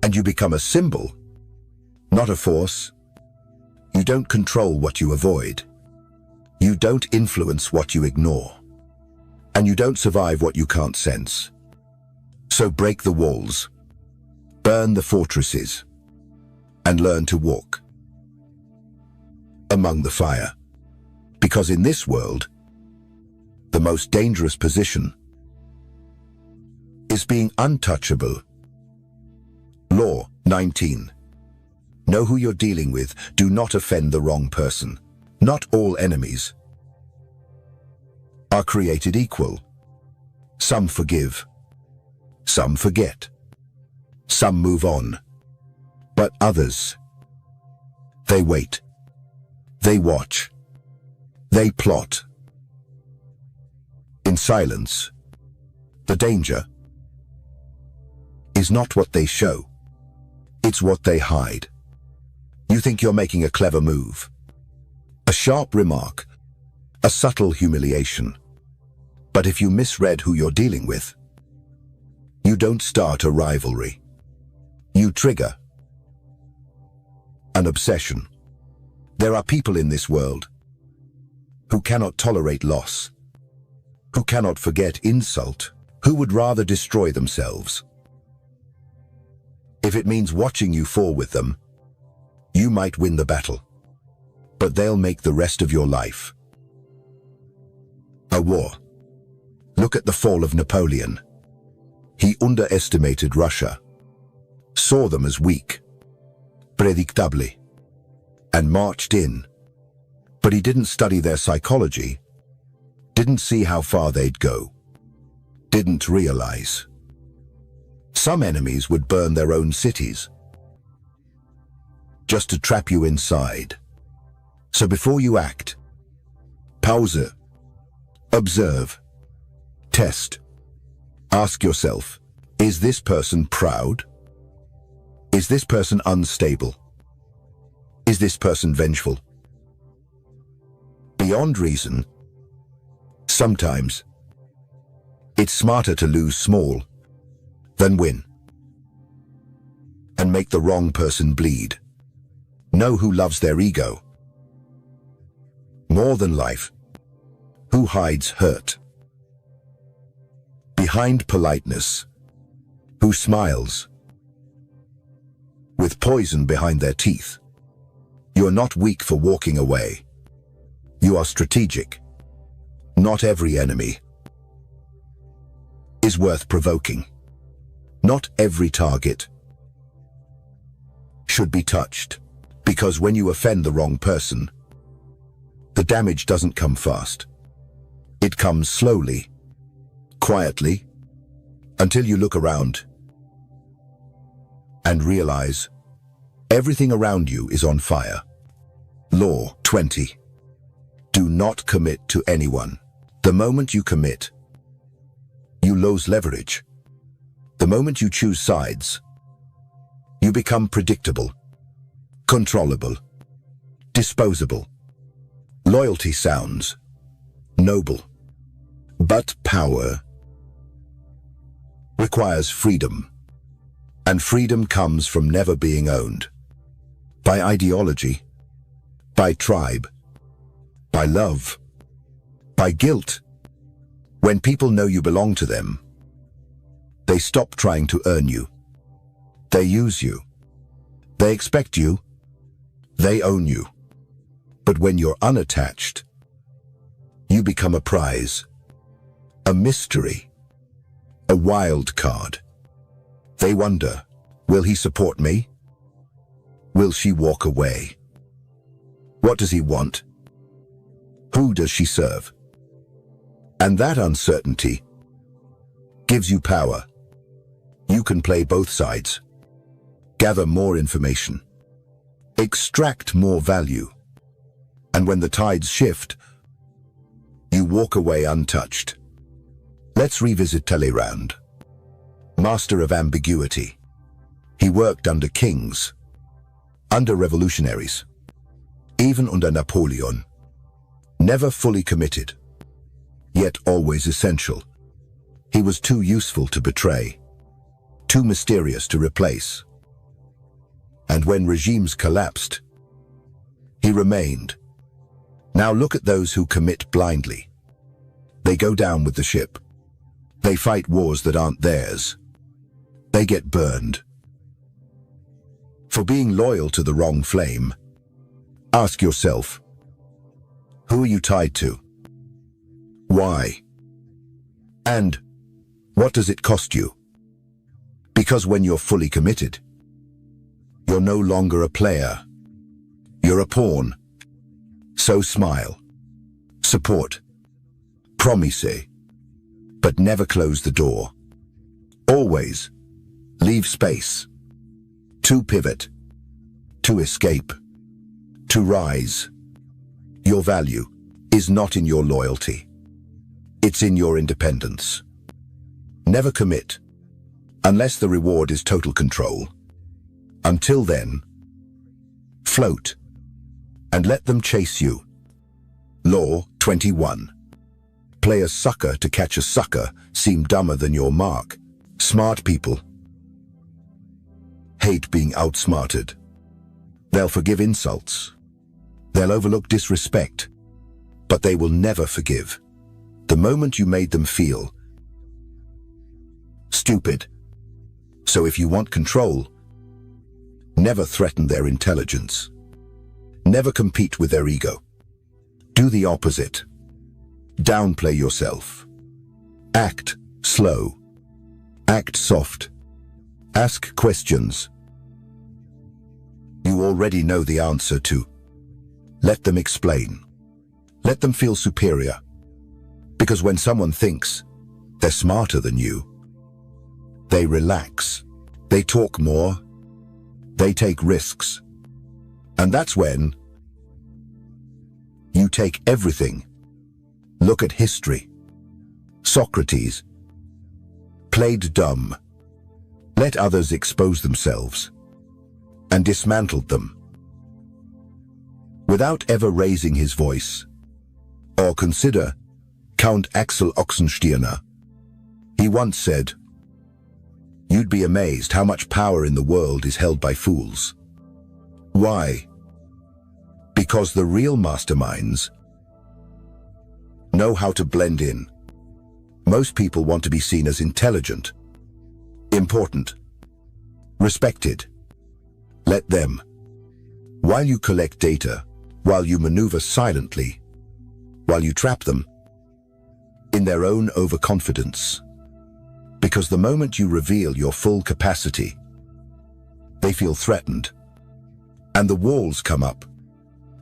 and you become a symbol, not a force. You don't control what you avoid. You don't influence what you ignore. And you don't survive what you can't sense. So break the walls, burn the fortresses, and learn to walk among the fire. Because in this world, the most dangerous position is being untouchable. Law 19. Know who you're dealing with. Do not offend the wrong person. Not all enemies are created equal. Some forgive. Some forget. Some move on. But others, they wait. They watch. They plot. In silence, the danger is not what they show. It's what they hide. You think you're making a clever move, a sharp remark, a subtle humiliation. But if you misread who you're dealing with, you don't start a rivalry. You trigger an obsession. There are people in this world who cannot tolerate loss, who cannot forget insult, who would rather destroy themselves. If it means watching you fall with them, you might win the battle, but they'll make the rest of your life a war. Look at the fall of Napoleon. He underestimated Russia, saw them as weak, predictable, and marched in. But he didn't study their psychology, didn't see how far they'd go, didn't realize Some enemies would burn their own cities, just to trap you inside. So before you act, pause, observe, test. Ask yourself, is this person proud? Is this person unstable? Is this person vengeful? Beyond reason, sometimes it's smarter to lose small than win and make the wrong person bleed. Know who loves their ego more than life, who hides hurt behind politeness, who smiles with poison behind their teeth. You're not weak for walking away. You are strategic. Not every enemy is worth provoking. Not every target should be touched, because when you offend the wrong person, the damage doesn't come fast. It comes slowly, quietly, until you look around and realize everything around you is on fire. Law 20. Do not commit to anyone. The moment you commit, you lose leverage. The moment you choose sides, you become predictable, controllable, disposable. Loyalty sounds noble, but power requires freedom, and freedom comes from never being owned by ideology, by tribe, by love, by guilt. When people know you belong to them, they stop trying to earn you. They use you. They expect you. They own you. But when you're unattached, you become a prize, a mystery, a wild card. They wonder, will he support me? Will she walk away? What does he want? Who does she serve? And that uncertainty gives you power. You can play both sides, gather more information, extract more value, and when the tides shift, you walk away untouched. Let's revisit Talleyrand, master of ambiguity. He worked under kings, under revolutionaries, even under Napoleon. Never fully committed, yet always essential. He was too useful to betray, too mysterious to replace. And when regimes collapsed, he remained. Now look at those who commit blindly. They go down with the ship. They fight wars that aren't theirs. They get burned. For being loyal to the wrong flame, ask yourself, who are you tied to? Why? And what does it cost you? Because when you're fully committed, you're no longer a player. You're a pawn. So smile, support, promise, but never close the door. Always leave space to pivot, to escape, to rise. Your value is not in your loyalty. It's in your independence. Never commit unless the reward is total control. Until then, float and let them chase you. Law 21. Play a sucker to catch a sucker seem dumber than your mark. Smart people hate being outsmarted. They'll forgive insults. They'll overlook disrespect, but they will never forgive the moment you made them feel stupid. So if you want control, never threaten their intelligence. Never compete with their ego. Do the opposite. Downplay yourself. Act slow. Act soft. Ask questions you already know the answer to. Let them explain. Let them feel superior. Because when someone thinks they're smarter than you, They relax. They talk more. They take risks. And that's when you take everything. Look at history. Socrates played dumb, let others expose themselves, and dismantled them without ever raising his voice. Or consider Count Axel Oxenstierna. He once said, "You'd be amazed how much power in the world is held by fools." Why? Because the real masterminds know how to blend in. Most people want to be seen as intelligent, important, respected. Let them. While you collect data, while you maneuver silently, while you trap them in their own overconfidence. Because the moment you reveal your full capacity, they feel threatened, and the walls come up.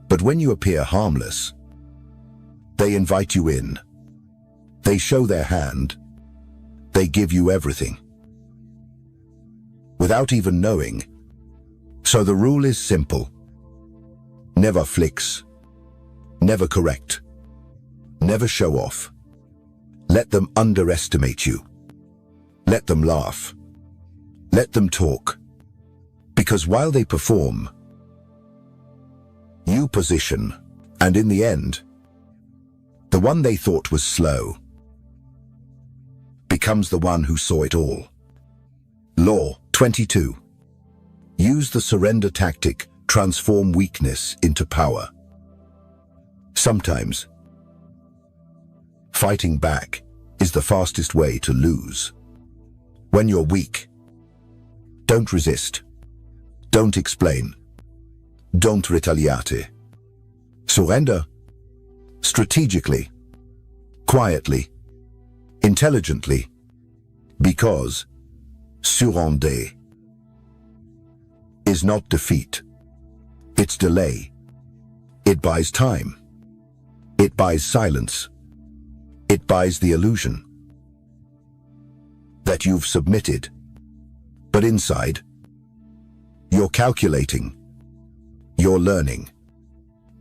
But when you appear harmless, they invite you in. They show their hand. They give you everything, without even knowing. So the rule is simple. Never flex. Never correct. Never show off. Let them underestimate you. Let them laugh. Let them talk. Because while they perform, you position, and in the end, the one they thought was slow becomes the one who saw it all. Law 22. Use the surrender tactic. Transform weakness into power. Sometimes, fighting back is the fastest way to lose. When you're weak, don't resist. Don't explain. Don't retaliate. Surrender. Strategically, quietly, intelligently, because surrender is not defeat. It's delay. It buys time. It buys silence. It buys the illusion that you've submitted. But inside, you're calculating. You're learning.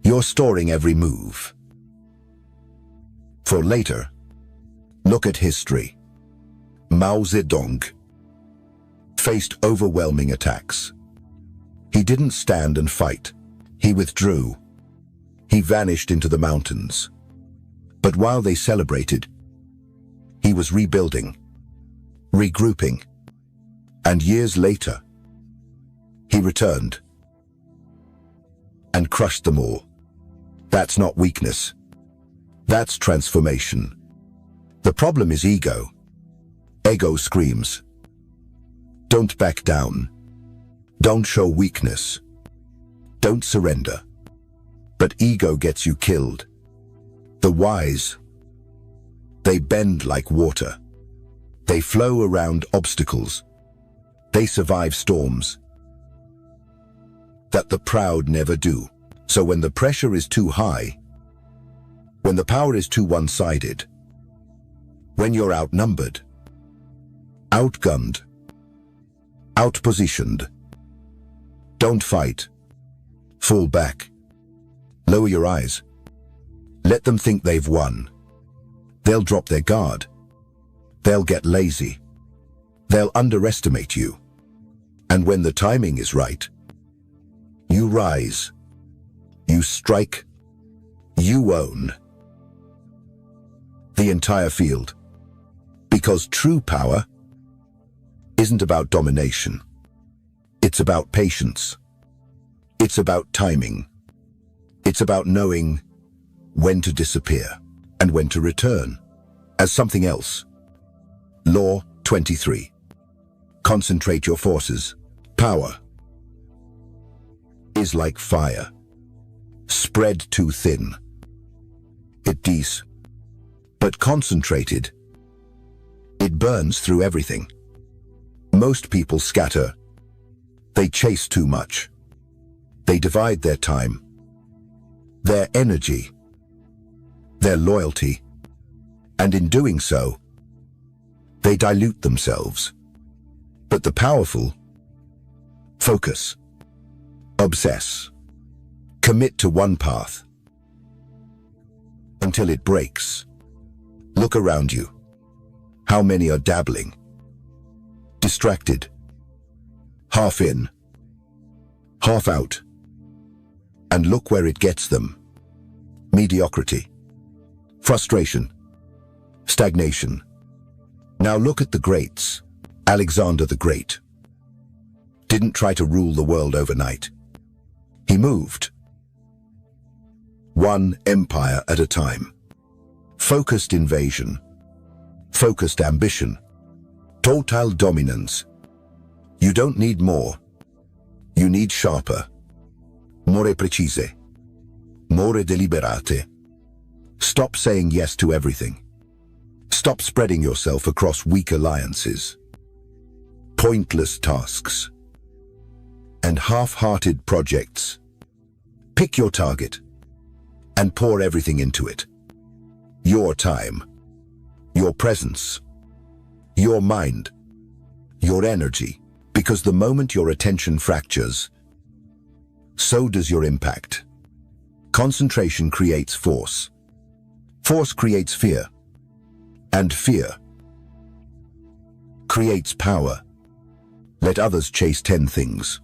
You're storing every move. For later, look at history. Mao Zedong faced overwhelming attacks. He didn't stand and fight. He withdrew. He vanished into the mountains. But while they celebrated, he was rebuilding, regrouping, and years later, he returned and crushed them all. That's not weakness. That's transformation. The problem is ego. Ego screams, "Don't back down. Don't show weakness. Don't surrender." But ego gets you killed. The wise, they bend like water. They flow around obstacles. They survive storms that the proud never do. So when the pressure is too high, when the power is too one-sided, when you're outnumbered, outgunned, outpositioned, don't fight. Fall back. Lower your eyes. Let them think they've won. They'll drop their guard. They'll get lazy. They'll underestimate you. And when the timing is right, you rise. You strike. You own the entire field. Because true power isn't about domination. It's about patience. It's about timing. It's about knowing when to disappear and when to return as something else. Law 23. Concentrate your forces. Power is like fire. Spread too thin. It but concentrated, it burns through everything. Most people scatter. They chase too much. They divide their time, their energy, their loyalty, and in doing so, they dilute themselves. But the powerful focus, obsess, commit to one path until it breaks. Look around you. How many are dabbling, distracted, half in, half out? And look where it gets them. Mediocrity, frustration, stagnation. Now look at the greats. Alexander the Great didn't try to rule the world overnight. He moved one empire at a time. Focused invasion, focused ambition, total dominance. You don't need more. You need sharper, more precise, more deliberate. Stop saying yes to everything. Stop spreading yourself across weak alliances, pointless tasks, and half-hearted projects. Pick your target and pour everything into it. Your time, your presence, your mind, your energy. Because the moment your attention fractures, so does your impact. Concentration creates force. Force creates fear. And fear creates power. Let others chase 10 things.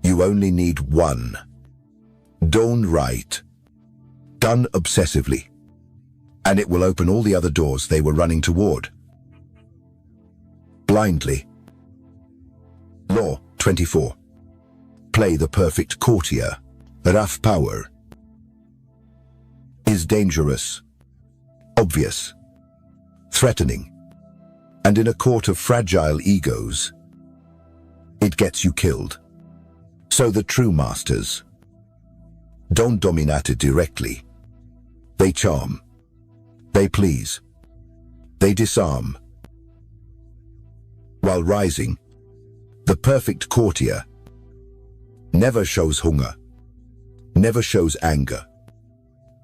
You only need one. Done right. Done obsessively. And it will open all the other doors they were running toward. Blindly. Law 24. Play the perfect courtier. Rough power is dangerous, obvious, threatening, and in a court of fragile egos, it gets you killed. So the true masters don't dominate it directly. They charm, they please, they disarm. While rising, the perfect courtier never shows hunger, never shows anger,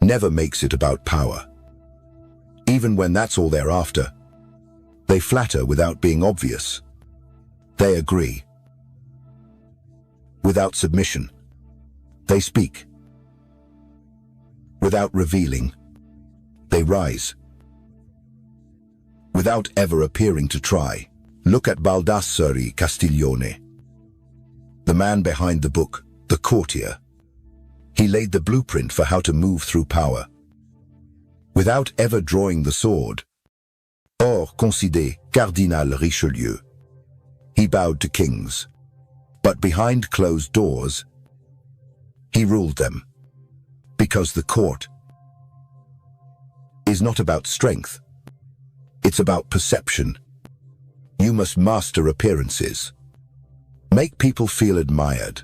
never makes it about power. Even when that's all they're after, they flatter without being obvious. They agree without submission. They speak without revealing. They rise without ever appearing to try. Look at Baldassare Castiglione, the man behind the book, The Courtier. He laid the blueprint for how to move through power without ever drawing the sword. Or Conceal, Cardinal Richelieu. He bowed to kings, but behind closed doors, he ruled them. Because the court is not about strength, it's about perception. You must master appearances. Make people feel admired.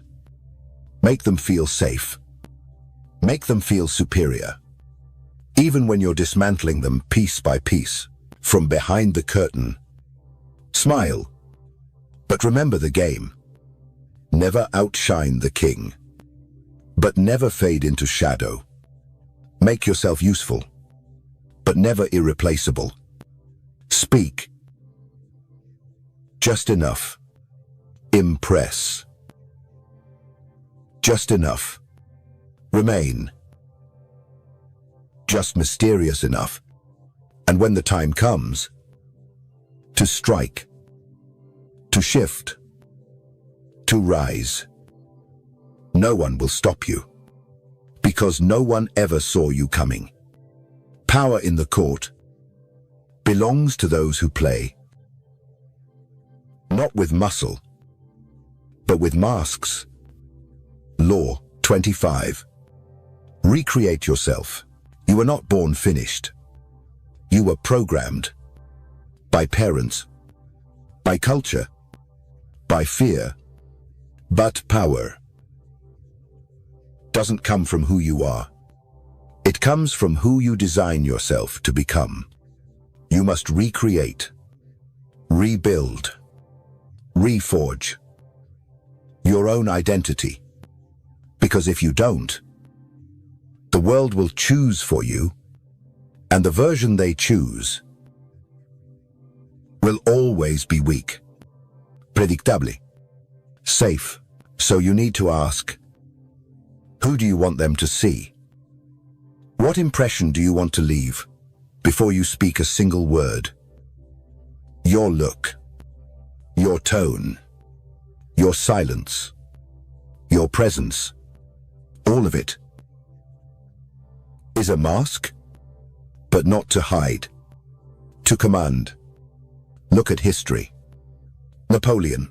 Make them feel safe. Make them feel superior. Even when you're dismantling them piece by piece, from behind the curtain. Smile, but remember the game. Never outshine the king, but never fade into shadow. Make yourself useful, but never irreplaceable. Speak just enough. Impress just enough. Remain just mysterious enough. And when the time comes, to strike, to shift, to rise, no one will stop you, because no one ever saw you coming. Power in the court belongs to those who play, not with muscle, but with masks. Law 25. Recreate yourself. You were not born finished. You were programmed by parents, by culture, by fear. But power doesn't come from who you are. It comes from who you design yourself to become. You must recreate, rebuild, reforge your own identity. Because if you don't, the world will choose for you, and the version they choose will always be weak, predictably. Safe. So you need to ask, who do you want them to see? What impression do you want to leave before you speak a single word? Your look, your tone, your silence, your presence, all of it is a mask, but not to hide, to command. Look at history. Napoleon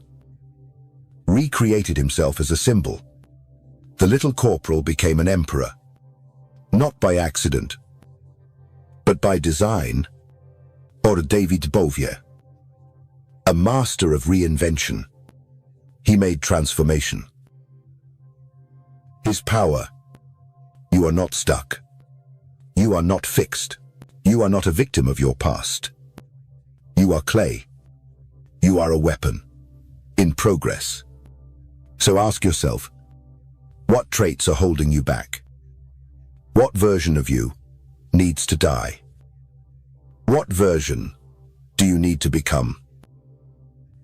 recreated himself as a symbol. The little corporal became an emperor, not by accident, but by design. Or David Bouvier, a master of reinvention. He made transformation. His power. You are not stuck. You are not fixed. You are not a victim of your past. You are clay. You are a weapon in progress. So ask yourself, what traits are holding you back? What version of you needs to die? What version do you need to become?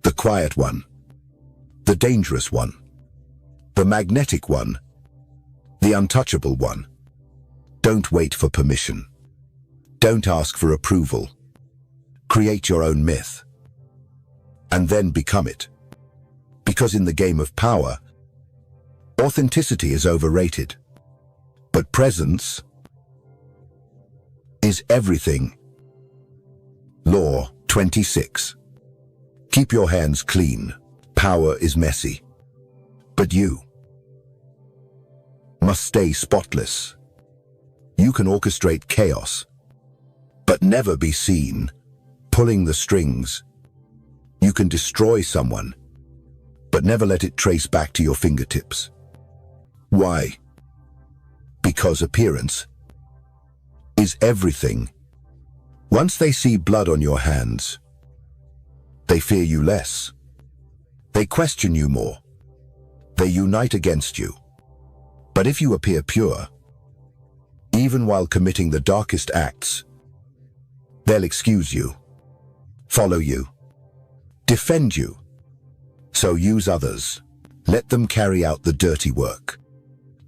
The quiet one, the dangerous one, the magnetic one, the untouchable one. Don't wait for permission. Don't ask for approval. Create your own myth, and then become it. Because in the game of power, authenticity is overrated, but presence is everything. Law 26. Keep your hands clean. Power is messy, but you must stay spotless. You can orchestrate chaos, but never be seen pulling the strings. You can destroy someone, but never let it trace back to your fingertips. Why? Because appearance is everything. Once they see blood on your hands, they fear you less. They question you more. They unite against you. But if you appear pure, even while committing the darkest acts, they'll excuse you, follow you, defend you. So use others. Let them carry out the dirty work.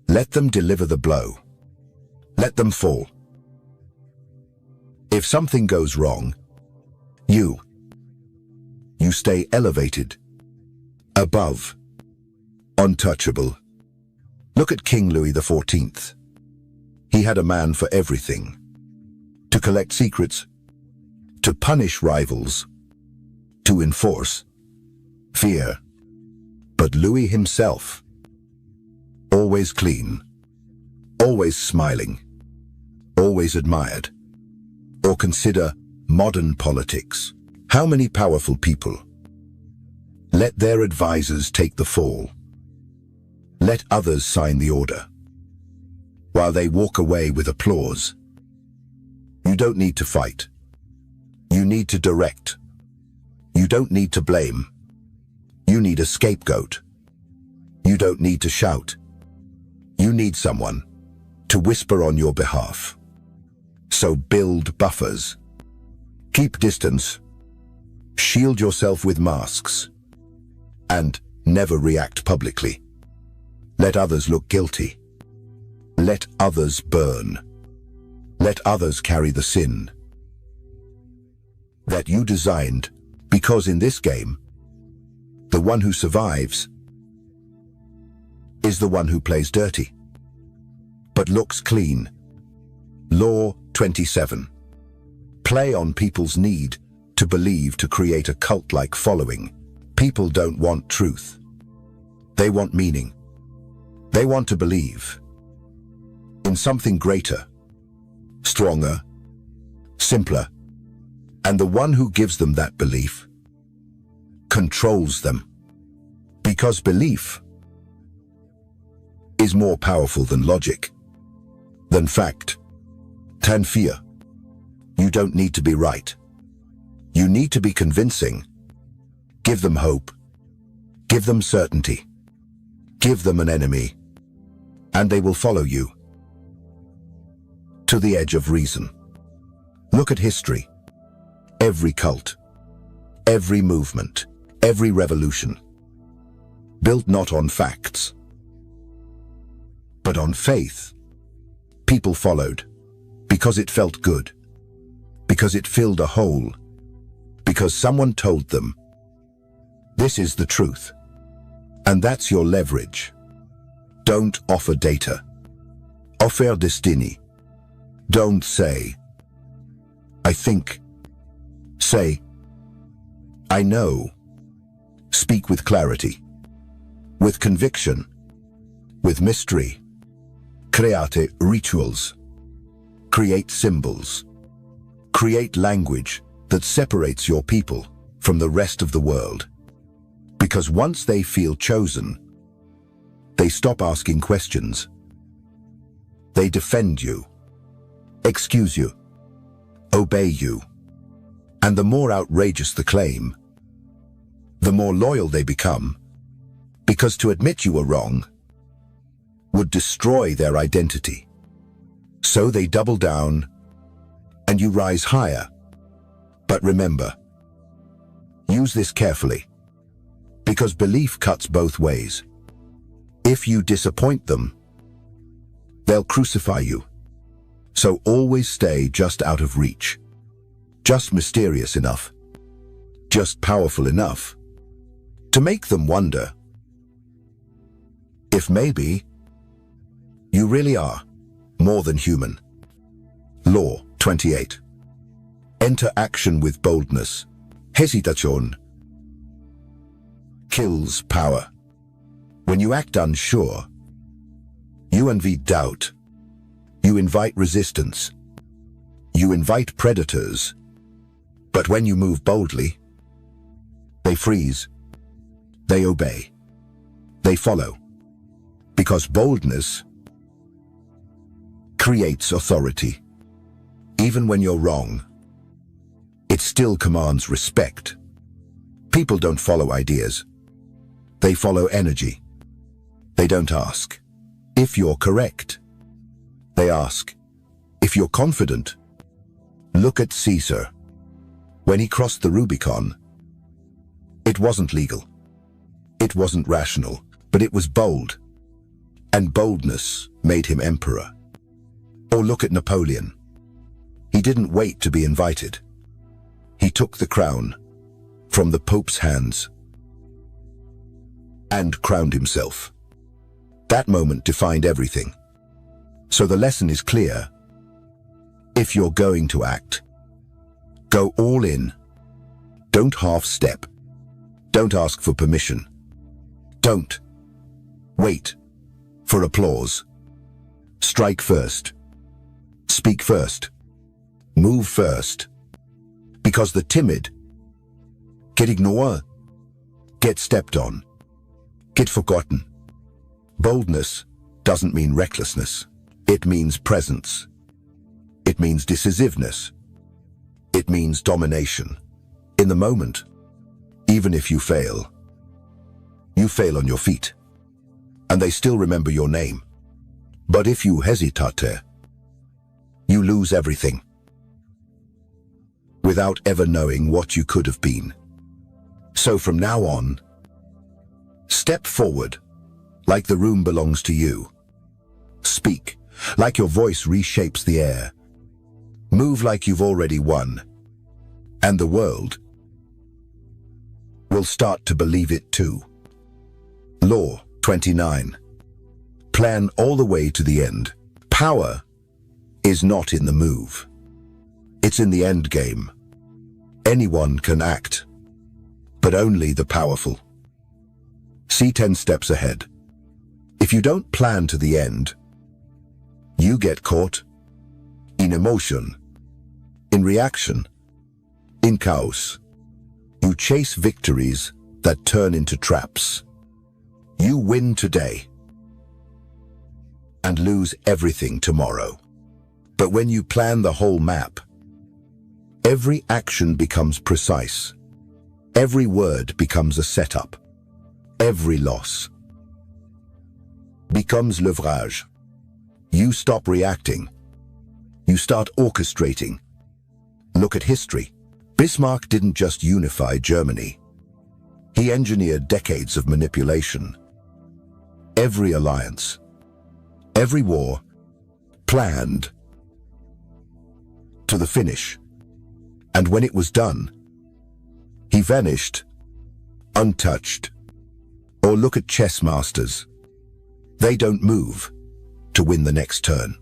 Let them deliver the blow. Let them fall. If something goes wrong, you stay elevated, above, untouchable. Look at King Louis XIV. He had a man for everything. To collect secrets, to punish rivals, to enforce fear. But Louis himself, always clean, always smiling, always admired. Or consider modern politics. How many powerful people let their advisors take the fall? Let others sign the order, while they walk away with applause. You don't need to fight. You need to direct. You don't need to blame. You need a scapegoat. You don't need to shout. You need someone to whisper on your behalf. So build buffers. Keep distance. Shield yourself with masks. And never react publicly. Let others look guilty. Let others burn. Let others carry the sin that you designed, because in this game, the one who survives is the one who plays dirty, but looks clean. Law 27. Play on people's need to believe to create a cult-like following. People don't want truth. They want meaning. They want to believe in something greater, stronger, simpler. And the one who gives them that belief controls them. Because belief is more powerful than logic, than fact, than fear. You don't need to be right. You need to be convincing. Give them hope. Give them certainty. Give them an enemy, and they will follow you to the edge of reason. Look at history. Every cult, every movement, Every revolution, built not on facts, but on faith. People followed because it felt good, because it filled a hole, because someone told them, this is the truth. And that's your leverage. Don't offer data. Offer destiny. Don't say, I think. Say, I know. Speak with clarity, with conviction, with mystery. Create rituals. Create symbols. Create language that separates your people from the rest of the world. Because once they feel chosen, they stop asking questions. They defend you, excuse you, obey you. And the more outrageous the claim, the more loyal they become, because to admit you were wrong would destroy their identity. So they double down, and you rise higher. But remember, use this carefully, because belief cuts both ways. If you disappoint them, they'll crucify you. So always stay just out of reach, just mysterious enough, just powerful enough to make them wonder if maybe you really are more than human. Law 28. Enter action with boldness. Hesitation kills power. When you act unsure, you invite doubt. You invite resistance. You invite predators. But when you move boldly, they freeze. They obey. They follow. Because boldness creates authority. Even when you're wrong, it still commands respect. People don't follow ideas. They follow energy. They don't ask if you're correct. They ask if you're confident. Look at Caesar. When he crossed the Rubicon, it wasn't legal. It wasn't rational, but it was bold. And boldness made him emperor. Or look at Napoleon. He didn't wait to be invited. He took the crown from the Pope's hands and crowned himself. That moment defined everything. So the lesson is clear. If you're going to act, go all in. Don't half-step. Don't ask for permission. Don't wait for applause. Strike first. Speak first. Move first. Because the timid get ignored, get stepped on, get forgotten. Boldness doesn't mean recklessness. It means presence. It means decisiveness. It means domination. In the moment, even if you fail on your feet, and they still remember your name. But if you hesitate, you lose everything, without ever knowing what you could have been. So from now on, step forward, like the room belongs to you. Speak, like your voice reshapes the air. Move like you've already won. And the world will start to believe it too. Law 29. Plan all the way to the end. Power is not in the move. It's in the end game. Anyone can act, but only the powerful. See 10 steps ahead. If you don't plan to the end, you get caught in emotion, in reaction, in chaos. You chase victories that turn into traps. You win today and lose everything tomorrow. But when you plan the whole map, every action becomes precise. Every word becomes a setup. Every loss becomes leverage. You stop reacting. You start orchestrating. Look at history. Bismarck didn't just unify Germany. He engineered decades of manipulation. Every alliance, every war, planned to the finish. And when it was done, he vanished, untouched. Or look at chess masters. They don't move to win the next turn.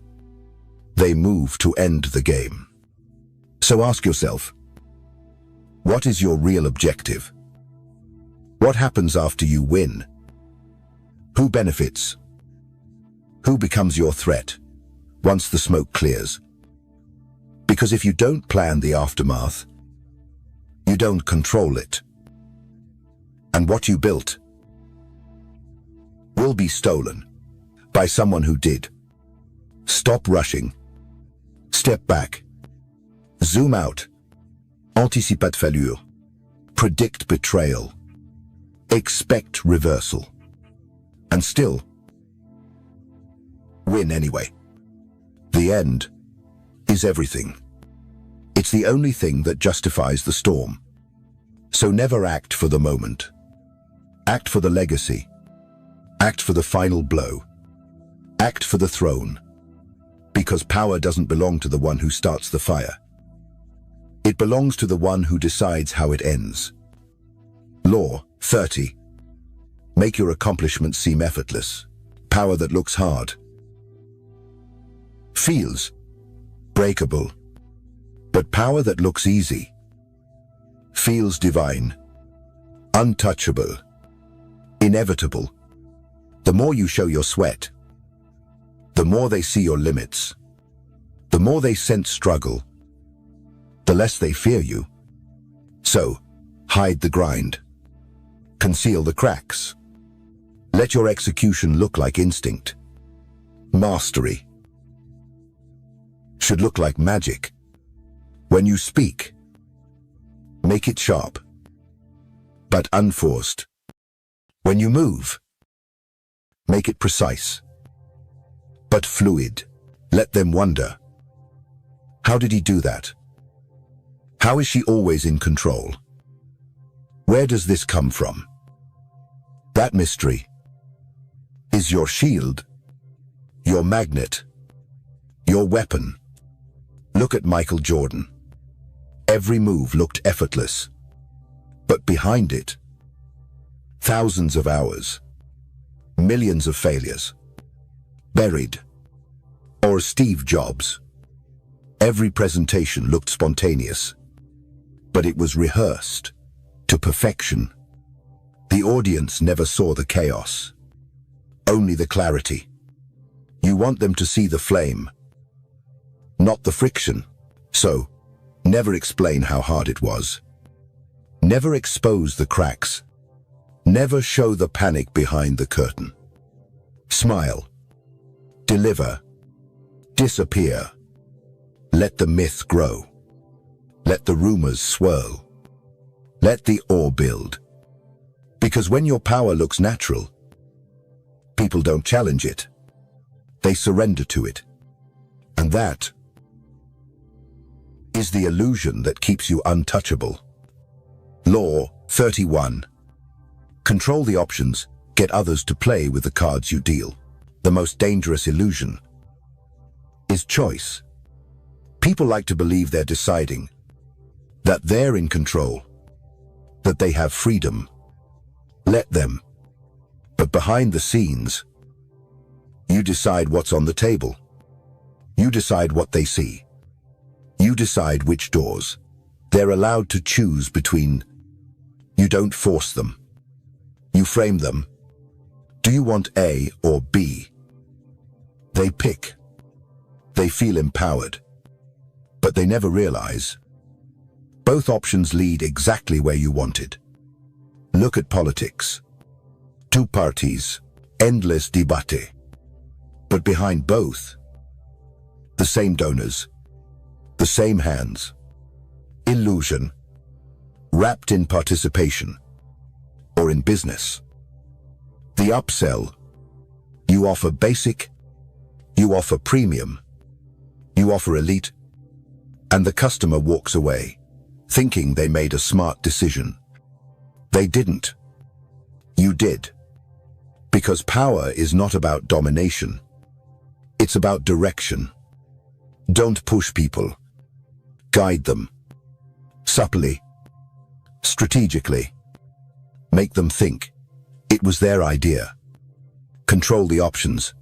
They move to end the game. So ask yourself, what is your real objective? What happens after you win? Who benefits? Who becomes your threat once the smoke clears? Because if you don't plan the aftermath, you don't control it. And what you built will be stolen by someone who did. Stop rushing. Step back. Zoom out. Anticipate failure. Predict betrayal. Expect reversal. And still win anyway. The end is everything. It's the only thing that justifies the storm. So never act for the moment. Act for the legacy. Act for the final blow. Act for the throne. Because power doesn't belong to the one who starts the fire. It belongs to the one who decides how it ends. Law 30. Make your accomplishments seem effortless. Power that looks hard. Feels breakable. But power that looks easy. Feels divine. Untouchable. Inevitable. The more you show your sweat, the more they see your limits. The more they sense struggle, the less they fear you. So, hide the grind. Conceal the cracks. Let your execution look like instinct. Mastery should look like magic. When you speak, make it sharp, but unforced. When you move, make it precise, but fluid. Let them wonder, how did he do that? How is she always in control? Where does this come from? That mystery is your shield, your magnet, your weapon. Look at Michael Jordan. Every move looked effortless, but behind it, thousands of hours, millions of failures, buried. Or Steve Jobs. Every presentation looked spontaneous, but it was rehearsed to perfection. The audience never saw the chaos, only the clarity. You want them to see the flame, not the friction. So, never explain how hard it was. Never expose the cracks. Never show the panic behind the curtain. Smile. Deliver. Disappear. Let the myth grow. Let the rumors swirl. Let the awe build. Because when your power looks natural, people don't challenge it. They surrender to it. And that is the illusion that keeps you untouchable. Law 31. Control the options, get others to play with the cards you deal. The most dangerous illusion is choice. People like to believe they're deciding, that they're in control, that they have freedom. Let them. But behind the scenes, you decide what's on the table. You decide what they see. You decide which doors they're allowed to choose between. You don't force them. You frame them. Do you want A or B? They pick. They feel empowered. But they never realize both options lead exactly where you wanted. Look at politics. Two parties, endless debate. But behind both, the same donors, the same hands. Illusion, wrapped in participation, or in business. The upsell. You offer basic, you offer premium, you offer elite, and the customer walks away, thinking they made a smart decision. They didn't. You did. Because power is not about domination. It's about direction. Don't push people. Guide them. Subtly. Strategically. Make them think. It was their idea. Control the options.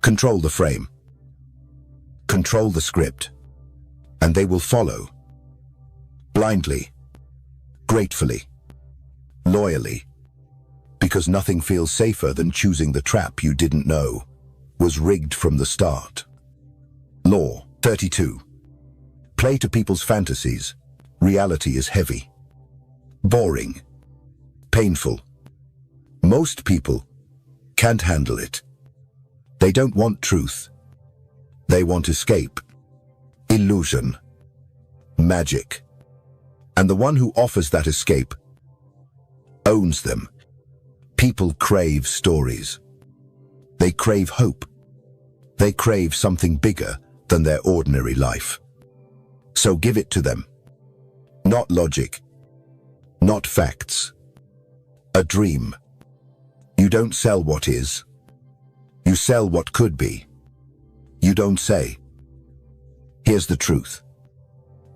Control the frame. Control the script. And they will follow. Blindly. Gratefully. Loyally. Because nothing feels safer than choosing the trap you didn't know was rigged from the start. Law 32. Play to people's fantasies. Reality is heavy. Boring. Painful. Most people can't handle it. They don't want truth. They want escape. Illusion. Magic. And the one who offers that escape owns them. People crave stories. They crave hope. They crave something bigger than their ordinary life. So give it to them. Not logic. Not facts. A dream. You don't sell what is. You sell what could be. You don't say, "Here's the truth."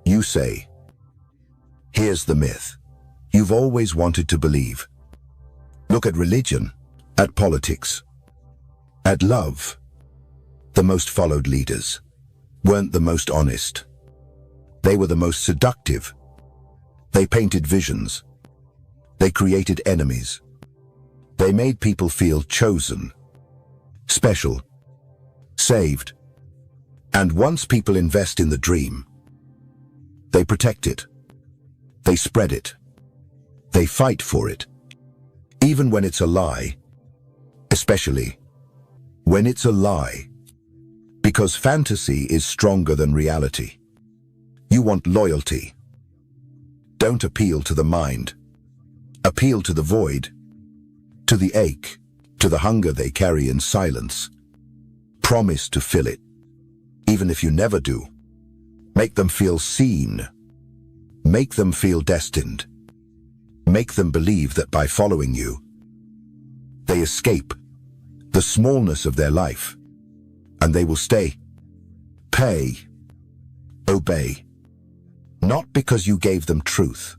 You say, "Here's the myth you've always wanted to believe." Look at religion, at politics, at love. The most followed leaders weren't the most honest. They were the most seductive. They painted visions. They created enemies. They made people feel chosen, special, saved. And once people invest in the dream, they protect it. They spread it. They fight for it. Even when it's a lie. Especially when it's a lie. Because fantasy is stronger than reality. You want loyalty. Don't appeal to the mind. Appeal to the void, to the ache, to the hunger they carry in silence. Promise to fill it, even if you never do. Make them feel seen. Make them feel destined. Make them believe that by following you, they escape the smallness of their life, and they will stay. Pay. Obey. Not because you gave them truth,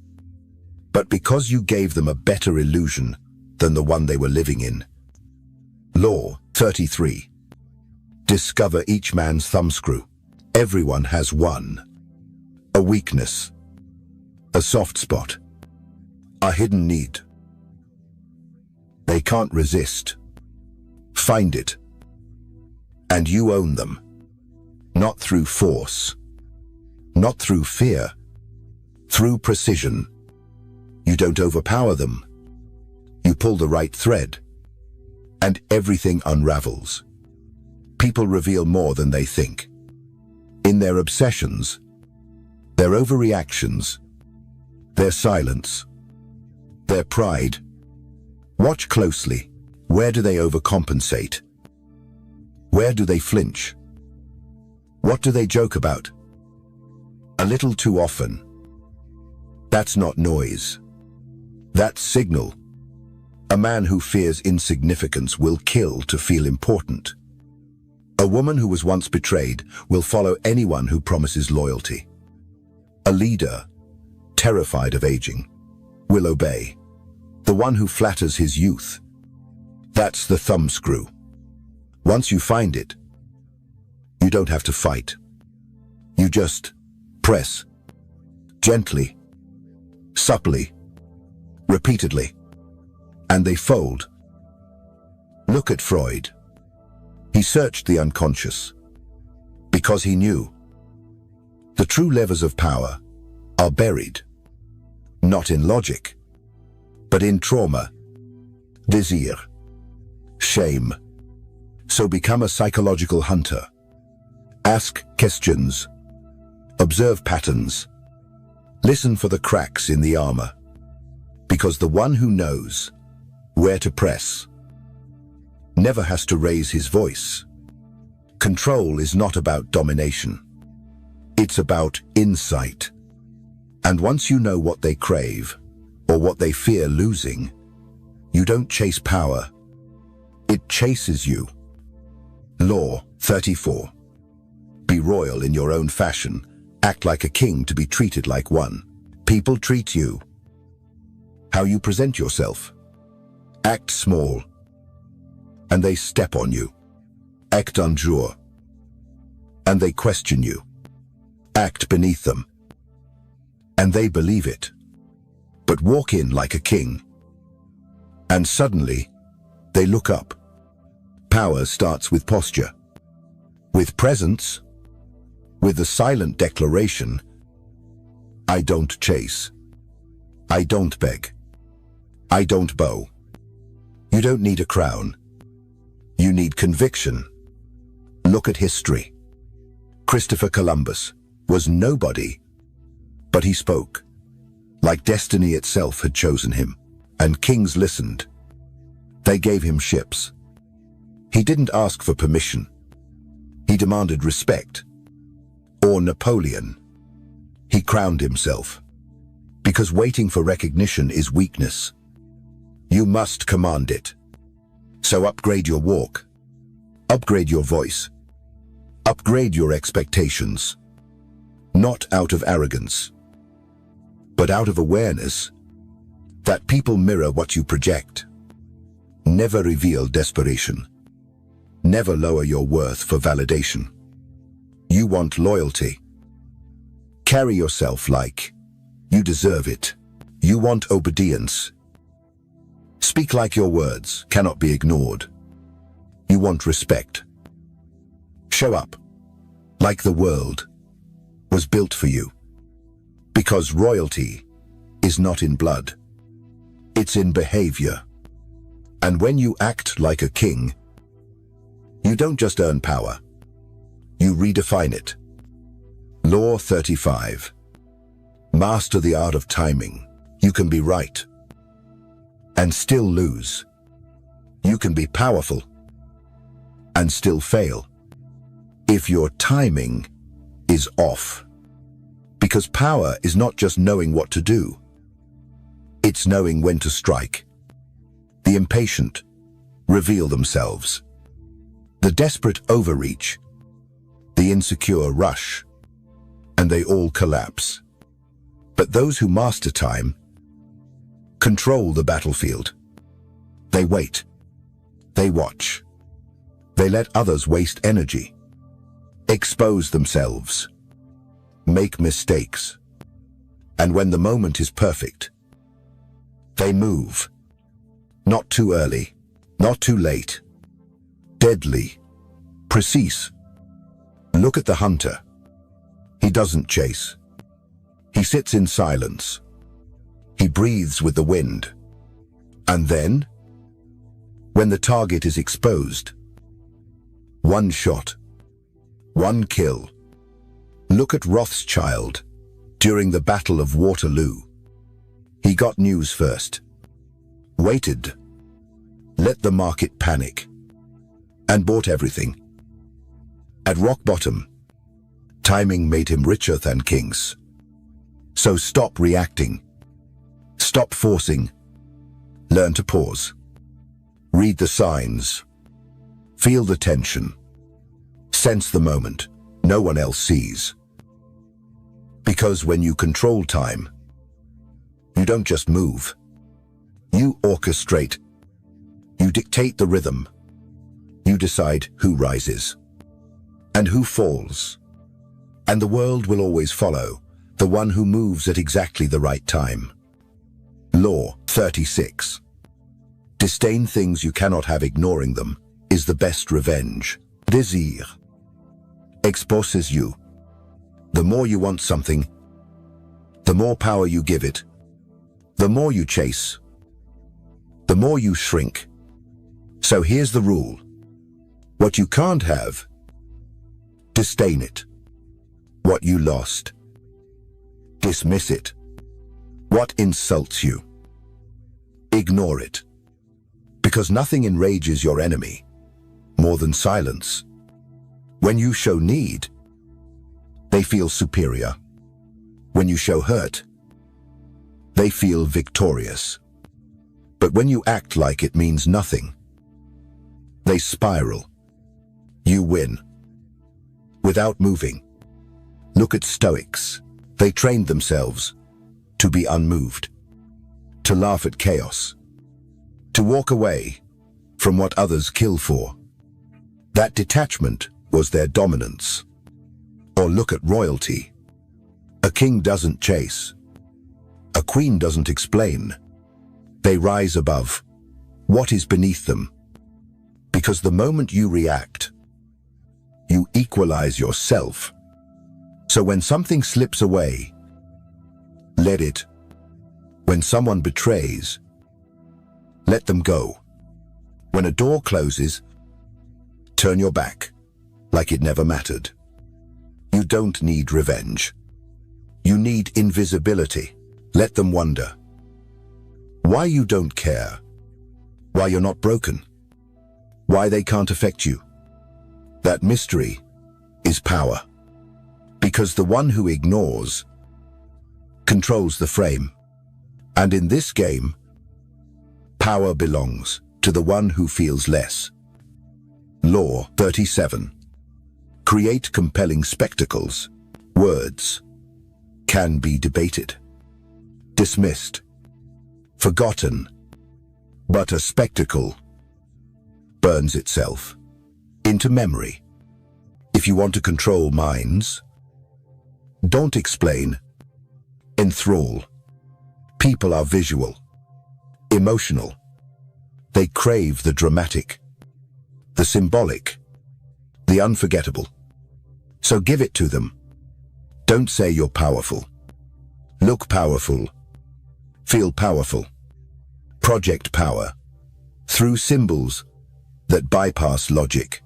but because you gave them a better illusion than the one they were living in. Law 33. Discover each man's thumbscrew. Everyone has one. A weakness. A soft spot. A hidden need. They can't resist. Find it. And you own them. Not through force. Not through fear. Through precision. You don't overpower them. You pull the right thread. And everything unravels. People reveal more than they think. In their obsessions, their overreactions, their silence, their pride. Watch closely. Where do they overcompensate? Where do they flinch? What do they joke about? A little too often. That's not noise. That's signal. A man who fears insignificance will kill to feel important. A woman who was once betrayed will follow anyone who promises loyalty. A leader, terrified of aging, will obey. The one who flatters his youth. That's the thumbscrew. Once you find it, you don't have to fight. You just press. Gently. Subtly. Repeatedly. And they fold. Look at Freud. He searched the unconscious because he knew the true levers of power are buried, not in logic, but in trauma, desire, shame. So become a psychological hunter. Ask questions. Observe patterns. Listen for the cracks in the armor. Because the one who knows where to press never has to raise his voice. Control is not about domination. It's about insight. And once you know what they crave, or what they fear losing, You don't chase power. It chases you. Law 34. Be royal in your own fashion. Act like a king to be treated like one. People treat you how you present yourself. Act small, and they step on you. Act unjure, and they question you. Act beneath them, and they believe it. But walk in like a king, and suddenly they look up. Power starts with posture, with presence, with the silent declaration, I don't chase. I don't beg. I don't bow. You don't need a crown. You need conviction. Look at history. Christopher Columbus was nobody, but he spoke, like destiny itself had chosen him, and kings listened. They gave him ships. He didn't ask for permission. He demanded respect. Or Napoleon. He crowned himself. Because waiting for recognition is weakness. You must command it. So upgrade your walk. Upgrade your voice. Upgrade your expectations. Not out of arrogance, but out of awareness that people mirror what you project. Never reveal desperation. Never lower your worth for validation. You want loyalty. Carry yourself like you deserve it. You want obedience. Speak like your words cannot be ignored. You want respect. Show up like the world was built for you. Because royalty is not in blood. It's in behavior. And when you act like a king, you don't just earn power. You redefine it. Law 35. Master the art of timing. You can be right and still lose. You can be powerful and still fail if your timing is off. Because power is not just knowing what to do. It's knowing when to strike. The impatient reveal themselves. The desperate overreach. The insecure rush. And they all collapse. But those who master time control the battlefield. They wait. They watch. They let others waste energy. Expose themselves. Make mistakes. And when the moment is perfect, they move. Not too early, not too late. Deadly, precise. Look at the hunter. He doesn't chase. He sits in silence. He breathes with the wind. And then, when the target is exposed, one shot, one kill. Look at Rothschild during the Battle of Waterloo. He got news first, waited, let the market panic, and bought everything. At rock bottom, timing made him richer than kings. So stop reacting. Stop forcing. Learn to pause. Read the signs. Feel the tension. Sense the moment no one else sees. Because when you control time, you don't just move. You orchestrate. You dictate the rhythm. You decide who rises and who falls. And the world will always follow the one who moves at exactly the right time. Law 36. Disdain things you cannot have. Ignoring them is the best revenge. Désir exposes you. The more you want something, the more power you give it. The more you chase, the more you shrink. So here's the rule. What you can't have, disdain it. What you lost, dismiss it. What insults you, ignore it. Because nothing enrages your enemy more than silence. When you show need, they feel superior. When you show hurt, they feel victorious. But when you act like it means nothing, they spiral. You win. Without moving. Look at Stoics. They trained themselves to be unmoved, to laugh at chaos, to walk away from what others kill for. That detachment was their dominance. Or look at royalty. A king doesn't chase. A queen doesn't explain. They rise above what is beneath them. Because the moment you react, you equalize yourself. So when something slips away, let it. When someone betrays, let them go. When a door closes, turn your back, like it never mattered. You don't need revenge. You need invisibility. Let them wonder why you don't care, why you're not broken, why they can't affect you. That mystery is power. Because the one who ignores controls the frame. And in this game, power belongs to the one who feels less. Law 37. Create compelling spectacles. Words can be debated, dismissed, forgotten, but a spectacle burns itself into memory. If you want to control minds, don't explain, enthrall. People are visual, emotional. They crave the dramatic, the symbolic, the unforgettable. So give it to them. Don't say you're powerful. Look powerful. Feel powerful. Project power through symbols that bypass logic.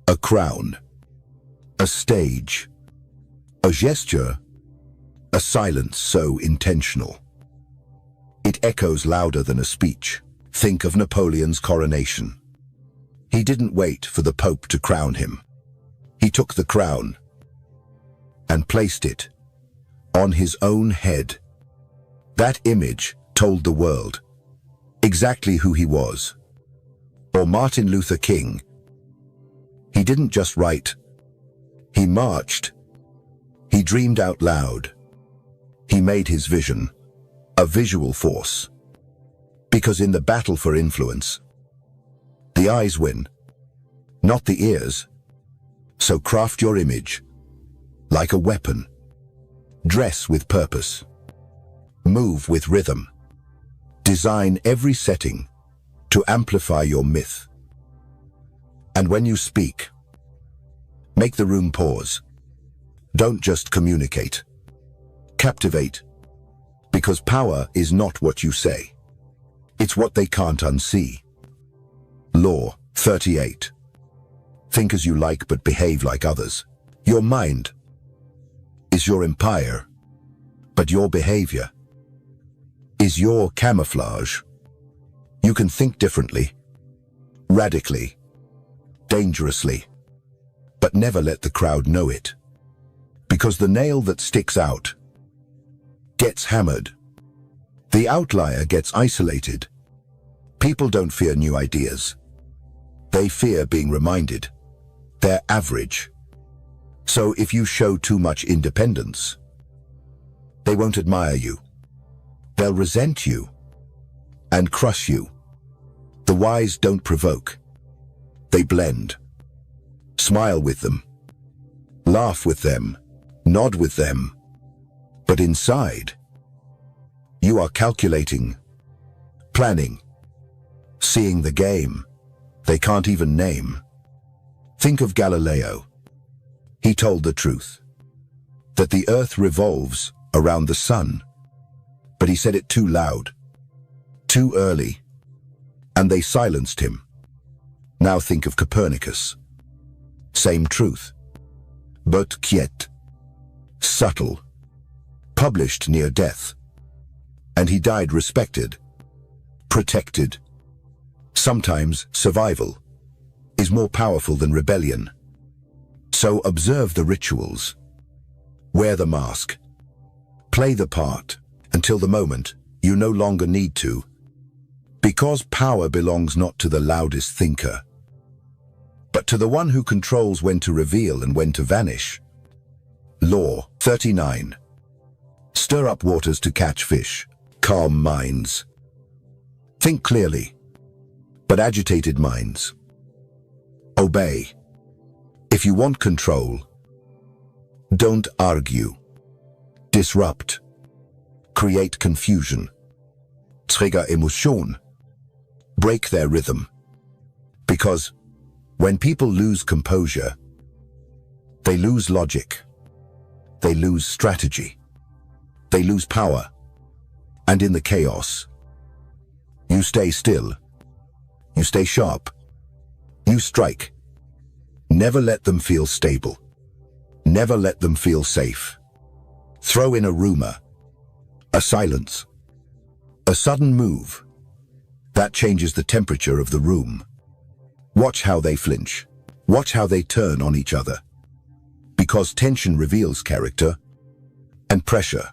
A crown, a stage, a gesture, a silence so intentional. It echoes louder than a speech. Think of Napoleon's coronation. He didn't wait for the Pope to crown him. He took the crown and placed it on his own head. That image told the world exactly who he was. Or Martin Luther King. He didn't just write. He marched. He dreamed out loud. He made his vision a visual force. Because in the battle for influence, the eyes win, not the ears. So craft your image like a weapon. Dress with purpose. Move with rhythm. Design every setting to amplify your myth. And when you speak, make the room pause. Don't just communicate. Captivate. Because power is not what you say. It's what they can't unsee. Law 38. Think as you like but behave like others. Your mind is your empire, but your behavior is your camouflage. You can think differently, radically, dangerously, but never let the crowd know it. Because the nail that sticks out gets hammered. The outlier gets isolated. People don't fear new ideas. They fear being reminded they're average. So if you show too much independence, they won't admire you. They'll resent you and crush you. The wise don't provoke. They blend. Smile with them. Laugh with them. Nod with them. But inside, you are calculating, planning, seeing the game they can't even name. Think of Galileo. He told the truth, that the earth revolves around the sun, but he said it too loud, too early, and they silenced him. Now think of Copernicus. Same truth, but quiet, subtle, published near death, and he died respected, protected. Sometimes survival is more powerful than rebellion. So observe the rituals, wear the mask, play the part until the moment you no longer need to. Because power belongs not to the loudest thinker, but to the one who controls when to reveal and when to vanish. Law 39. Stir up waters to catch fish. Calm minds. Think clearly, but agitated minds. Obey. If you want control, don't argue. Disrupt. Create confusion. Trigger emotion. Break their rhythm. Because when people lose composure, they lose logic. They lose strategy. They lose power. And in the chaos, you stay still. You stay sharp. You strike. Never let them feel stable. Never let them feel safe. Throw in a rumor, a silence, a sudden move. That changes the temperature of the room. Watch how they flinch. Watch how they turn on each other. Because tension reveals character, and pressure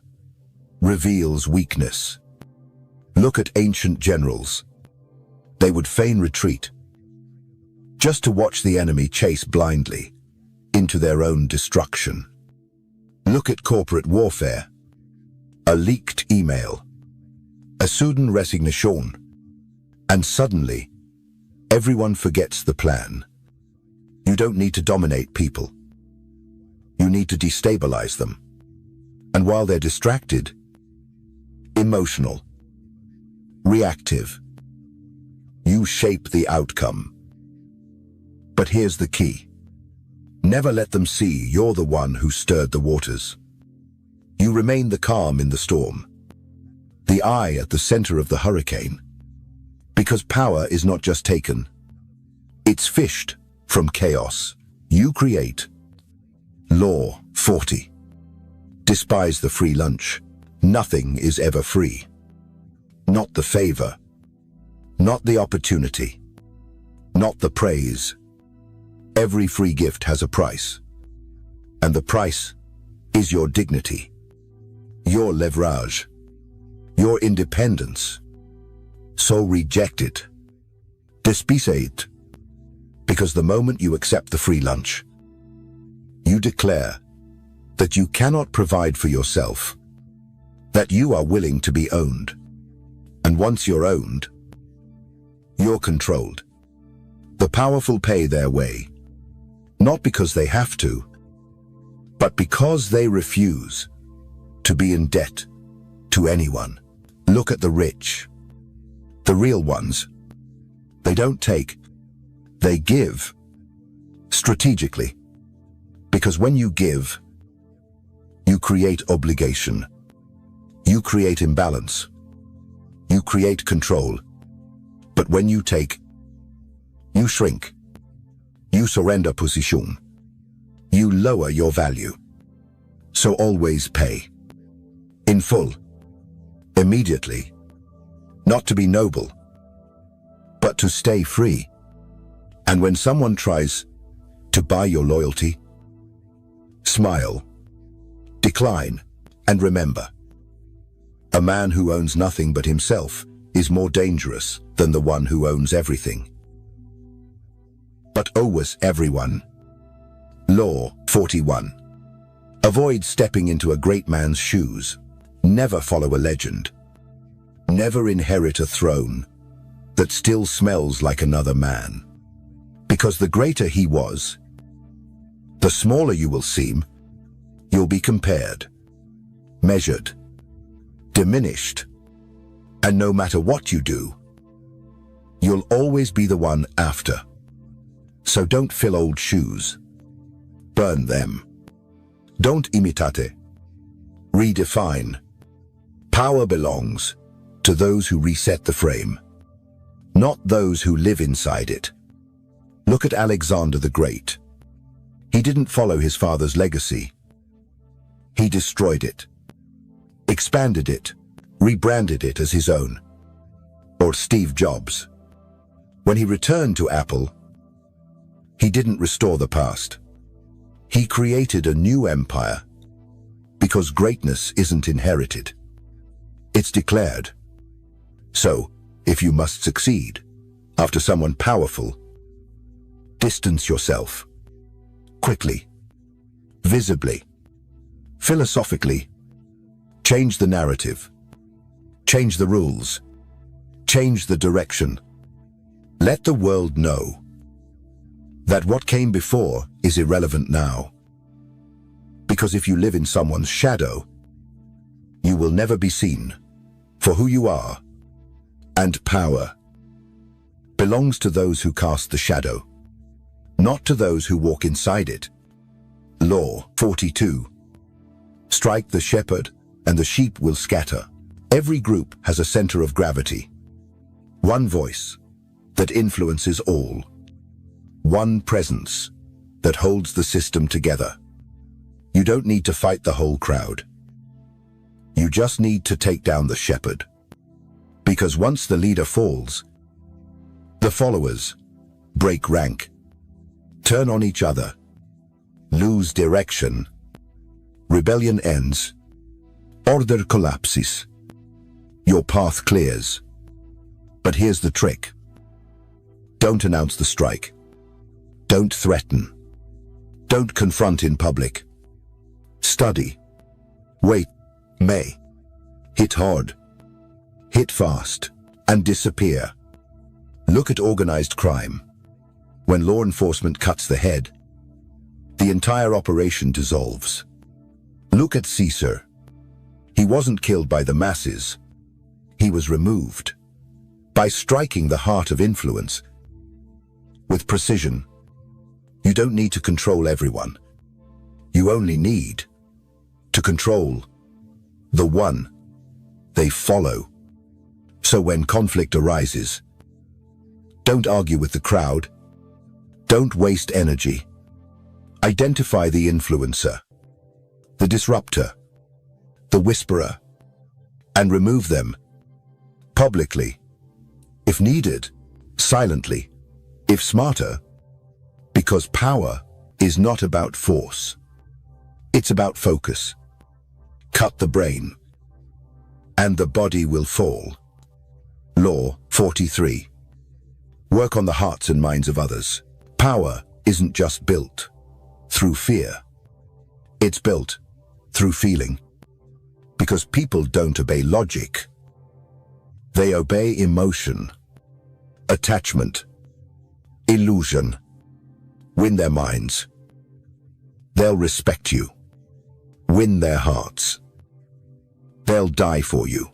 reveals weakness. Look at ancient generals. They would feign retreat, just to watch the enemy chase blindly into their own destruction. Look at corporate warfare. A leaked email, a sudden resignation, and suddenly, everyone forgets the plan. You don't need to dominate people. You need to destabilize them. And while they're distracted, emotional, reactive, you shape the outcome. But here's the key. Never let them see you're the one who stirred the waters. You remain the calm in the storm, the eye at the center of the hurricane. Because power is not just taken, it's fished from chaos. You create. Law 40. Despise the free lunch. Nothing is ever free. Not the favor, not the opportunity, not the praise. Every free gift has a price, and the price is your dignity, your leverage, your independence. So reject it. Despise it. Because the moment you accept the free lunch, you declare that you cannot provide for yourself, that you are willing to be owned. And once you're owned, you're controlled. The powerful pay their way, not because they have to, but because they refuse to be in debt to anyone. Look at the rich, the real ones. They don't take, they give strategically. Because when you give, you create obligation, you create imbalance, you create control. But when you take, you shrink, you surrender position, you lower your value. So always pay. In full. Immediately. Not to be noble, but to stay free. And when someone tries to buy your loyalty, smile, decline, and remember. A man who owns nothing but himself is more dangerous than the one who owns everything. But always everyone. Law 41. Avoid stepping into a great man's shoes. Never follow a legend. Never inherit a throne that still smells like another man. Because the greater he was, the smaller you will seem. You'll be compared, measured, diminished. And no matter what you do, you'll always be the one after. So don't fill old shoes. Burn them. Don't imitate. Redefine. Power belongs to those who reset the frame, not those who live inside it. Look at Alexander the Great. He didn't follow his father's legacy. He destroyed it, expanded it, rebranded it as his own. Or Steve Jobs. When he returned to Apple, he didn't restore the past. He created a new empire. Because greatness isn't inherited. It's declared. So, If you must succeed after someone powerful, distance yourself. Quickly, visibly, philosophically, change the narrative, change the rules, change the direction. Let the world know that what came before is irrelevant now. Because if you live in someone's shadow, you will never be seen for who you are. And power belongs to those who cast the shadow, not to those who walk inside it. Law 42. Strike the shepherd, and the sheep will scatter. Every group has a center of gravity. One voice that influences all. One presence that holds the system together. You don't need to fight the whole crowd. You just need to take down the shepherd. Because once the leader falls, the followers break rank, turn on each other, lose direction. Rebellion ends. Order collapses. Your path clears. But here's the trick. Don't announce the strike. Don't threaten. Don't confront in public. Study. Wait. May. Hit hard. Hit fast. And disappear. Look at organized crime. When law enforcement cuts the head, the entire operation dissolves. Look at Caesar. He wasn't killed by the masses. He was removed. By striking the heart of influence. With precision. You don't need to control everyone. You only need to control the one they follow. So when conflict arises, don't argue with the crowd. Don't waste energy. Identify the influencer, the disruptor, the whisperer, and remove them publicly. If needed, silently. If smarter, because power is not about force. It's about focus. Cut the brain, and the body will fall. Law 43. Work on the hearts and minds of others. Power isn't just built through fear. It's built through feeling. Because people don't obey logic. They obey emotion, attachment, illusion. Win their minds. They'll respect you. Win their hearts. They'll die for you.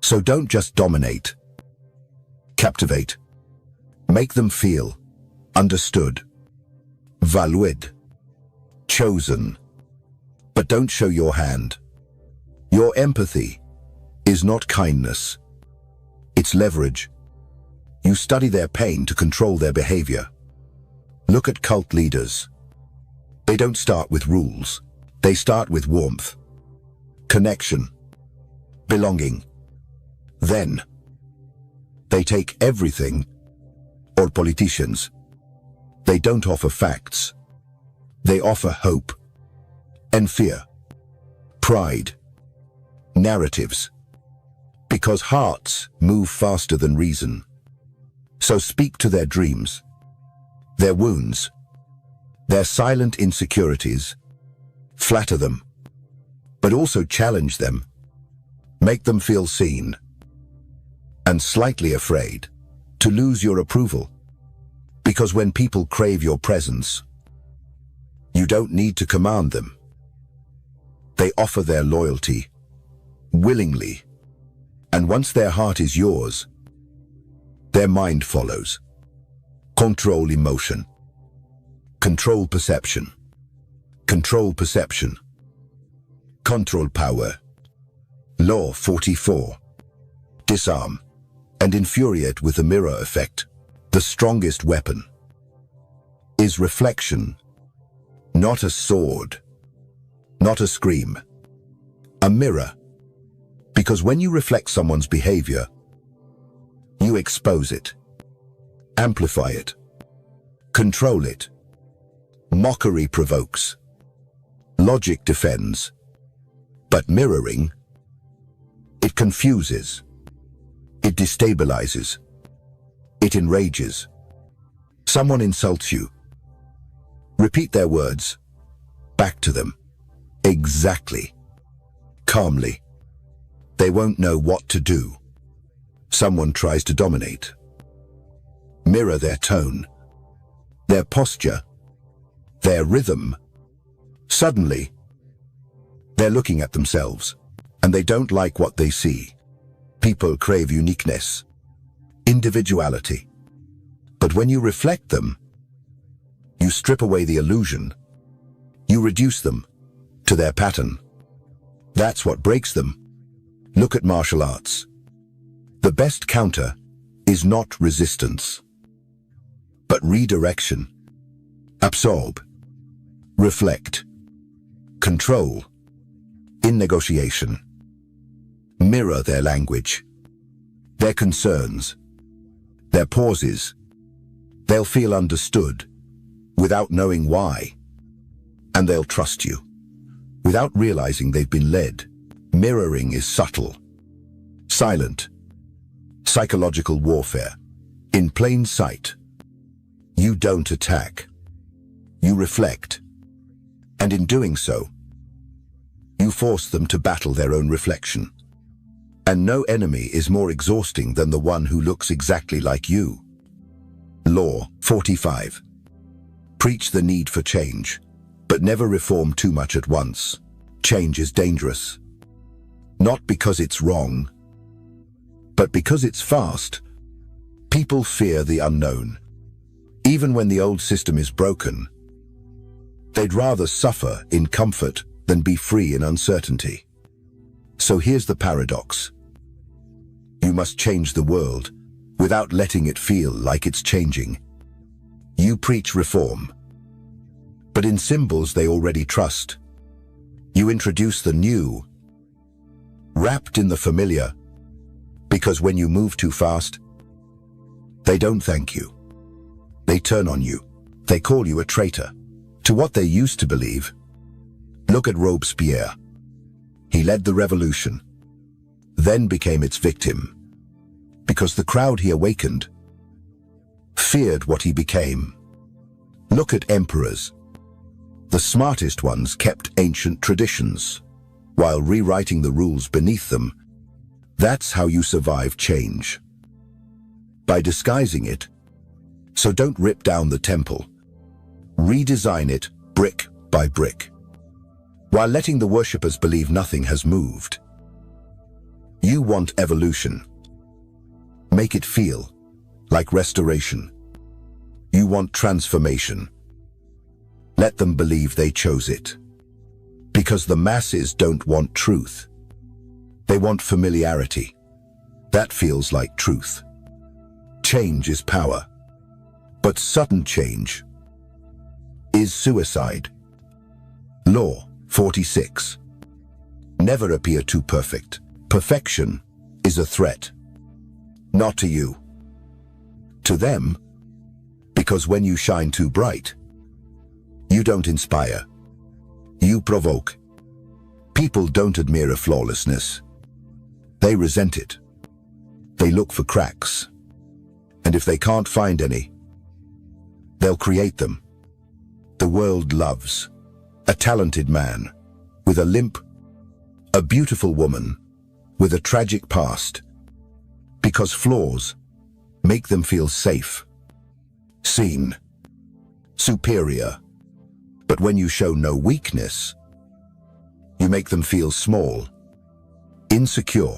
So don't just dominate. Captivate. Make them feel understood, valued, chosen. But don't show your hand. Your empathy is not kindness. It's leverage. You study their pain to control their behavior. Look at cult leaders. They don't start with rules. They start with warmth, connection, belonging. Then, they take everything. Or politicians. They don't offer facts. They offer hope and fear, pride, narratives. Because hearts move faster than reason. So speak to their dreams, their wounds, their silent insecurities. Flatter them, but also challenge them. Make them feel seen and slightly afraid to lose your approval. Because when people crave your presence, you don't need to command them. They offer their loyalty willingly. And once their heart is yours, their mind follows. Control emotion. Control perception. Control perception. Control power. Law 44. Disarm and infuriate with the mirror effect. The strongest weapon is reflection, not a sword, not a scream, a mirror. Because when you reflect someone's behavior, you expose it, amplify it, control it. Mockery provokes, logic defends, but mirroring, it confuses, It destabilizes. It enrages. Someone insults you. Repeat their words. Back to them. Exactly. Calmly. They won't know what to do. Someone tries to dominate. Mirror their tone, their posture, their rhythm. Suddenly, they're looking at themselves, and they don't like what they see. People crave uniqueness, individuality. But when you reflect them, you strip away the illusion. You reduce them to their pattern. That's what breaks them. Look at martial arts. The best counter is not resistance, but redirection. Absorb, reflect, control. In negotiation, mirror their language, their concerns, their pauses. They'll feel understood without knowing why, and they'll trust you without realizing they've been led. Mirroring is subtle, silent, psychological warfare. In plain sight, you don't attack, you reflect, and in doing so, you force them to battle their own reflection. And no enemy is more exhausting than the one who looks exactly like you. Law 45. Preach the need for change, but never reform too much at once. Change is dangerous. Not because it's wrong, but because it's fast. People fear the unknown. Even when the old system is broken, they'd rather suffer in comfort than be free in uncertainty. So here's the paradox. You must change the world without letting it feel like it's changing. You preach reform, but in symbols they already trust. You introduce the new, wrapped in the familiar, because when you move too fast, they don't thank you. They turn on you. They call you a traitor to what they used to believe. Look at Robespierre. He led the revolution, then became its victim, because the crowd he awakened feared what he became. Look at emperors. The smartest ones kept ancient traditions, while rewriting the rules beneath them. That's how you survive change. By disguising it. So don't rip down the temple. Redesign it brick by brick, while letting the worshippers believe nothing has moved. You want evolution. Make it feel like restoration. You want transformation. Let them believe they chose it. Because the masses don't want truth. They want familiarity. That feels like truth. Change is power. But sudden change is suicide. Law 46. Never appear too perfect. Perfection is a threat. Not to you. To them, because when you shine too bright, you don't inspire. You provoke. People don't admire flawlessness. They resent it. They look for cracks. And if they can't find any, they'll create them. The world loves a talented man with a limp, a beautiful woman with a tragic past, because flaws make them feel safe, seen, superior. But when you show no weakness, you make them feel small, insecure,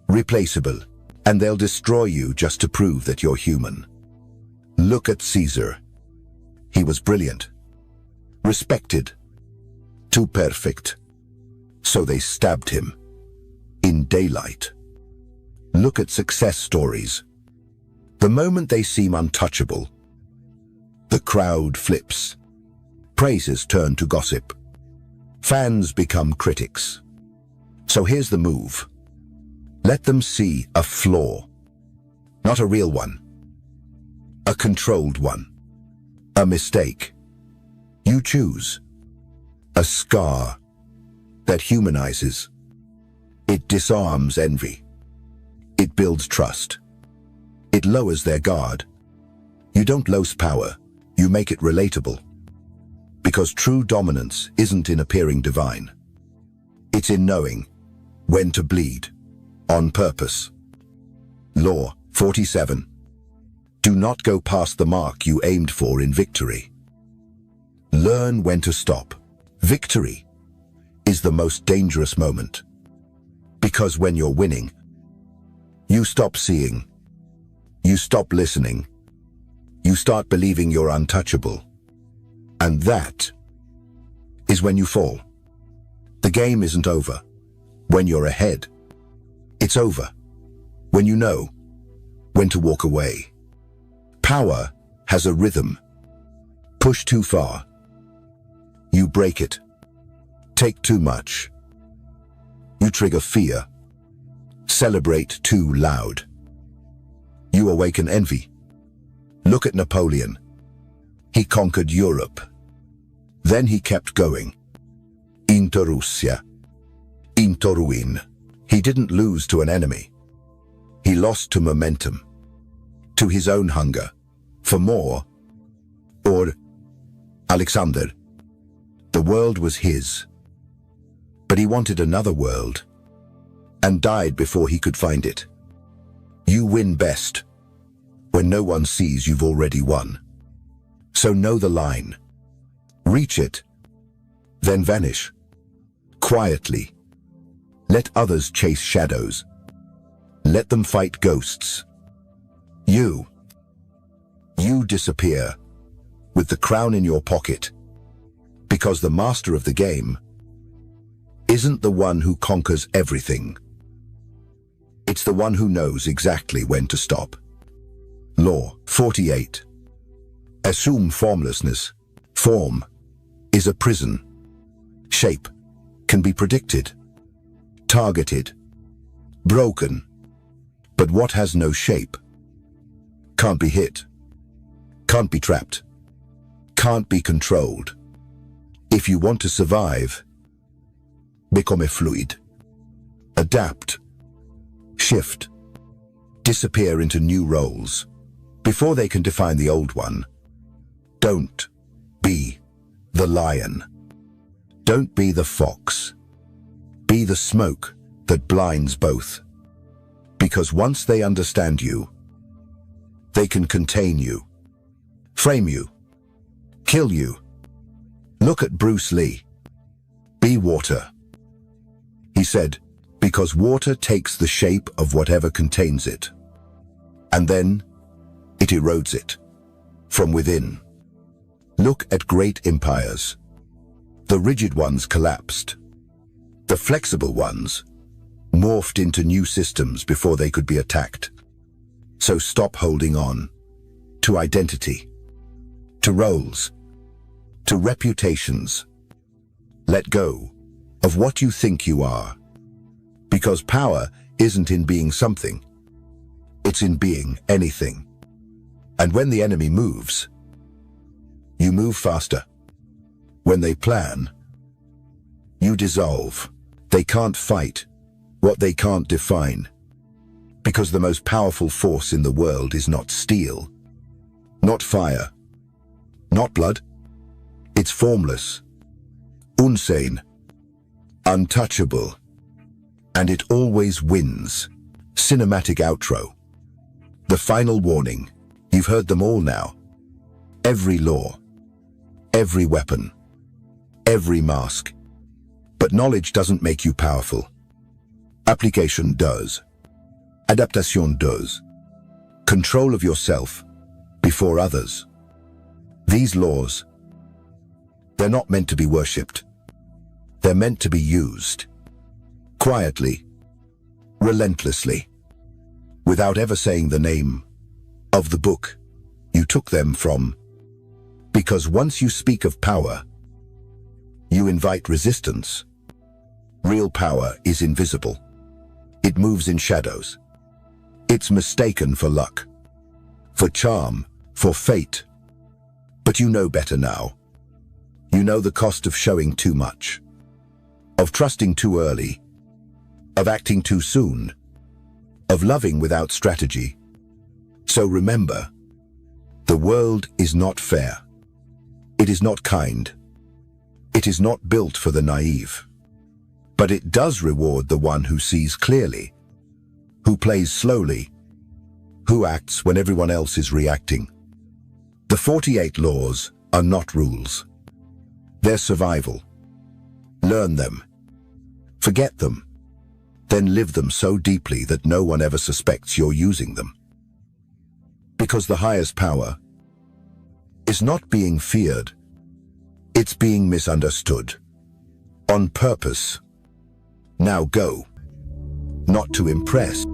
replaceable, and they'll destroy you just to prove that you're human. Look at Caesar. He was brilliant, respected, too perfect. So they stabbed him in daylight. Look at success stories. The moment they seem untouchable, the crowd flips. Praises turn to gossip. Fans become critics. So here's the move. Let them see a flaw, not a real one, a controlled one, a mistake. You choose. A scar that humanizes. It disarms envy. It builds trust. It lowers their guard. You don't lose power, you make it relatable. Because true dominance isn't in appearing divine. It's in knowing when to bleed, on purpose. Law 47. Do not go past the mark you aimed for in victory. Learn when to stop. Victory is the most dangerous moment. Because when you're winning, you stop seeing, you stop listening, you start believing you're untouchable. And that is when you fall. The game isn't over when you're ahead. It's over when you know when to walk away. Power has a rhythm. Push too far, you break it. Take too much, you trigger fear. Celebrate too loud, you awaken envy. Look at Napoleon. He conquered Europe. Then he kept going. Into Russia, into ruin. He didn't lose to an enemy. He lost to momentum, to his own hunger for more. Or Alexander. The world was his, but he wanted another world and died before he could find it. You win best when no one sees you've already won. So know the line. Reach it, then vanish. Quietly. Let others chase shadows. Let them fight ghosts. You disappear with the crown in your pocket, because the master of the game isn't the one who conquers everything. It's the one who knows exactly when to stop. Law 48. Assume formlessness. Form is a prison. Shape can be predicted, targeted, broken. But what has no shape can't be hit, can't be trapped, can't be controlled. If you want to survive, become a fluid. Adapt, shift, disappear into new roles before they can define the old one. Don't be the lion. Don't be the fox. Be the smoke that blinds both. Because once they understand you, they can contain you, frame you, kill you. Look at Bruce Lee. Be water. He said, because water takes the shape of whatever contains it, and then it erodes it from within. Look at great empires. The rigid ones collapsed. The flexible ones morphed into new systems before they could be attacked. So stop holding on to identity, to roles, to reputations. Let go of what you think you are. Because power isn't in being something. It's in being anything. And when the enemy moves, you move faster. When they plan, you dissolve. They can't fight what they can't define. Because the most powerful force in the world is not steel, not fire, not blood. It's formless, unseen, untouchable, and it always wins. Cinematic outro. The final warning. You've heard them all now. Every law, every weapon, every mask. But knowledge doesn't make you powerful. Application does. Adaptation does. Control of yourself before others. These laws, they're not meant to be worshipped. They're meant to be used. Quietly, relentlessly, without ever saying the name of the book you took them from. Because once you speak of power, you invite resistance. Real power is invisible. It moves in shadows. It's mistaken for luck, for charm, for fate. But you know better now. You know the cost of showing too much, of trusting too early, of acting too soon. of loving without strategy. So remember, the world is not fair. It is not kind. It is not built for the naive. But it does reward the one who sees clearly, who plays slowly, who acts when everyone else is reacting. The 48 laws are not rules. They're survival. Learn them. Forget them. Then live them so deeply that no one ever suspects you're using them. Because the highest power is not being feared. It's being misunderstood. On purpose. Now go. Not to impress.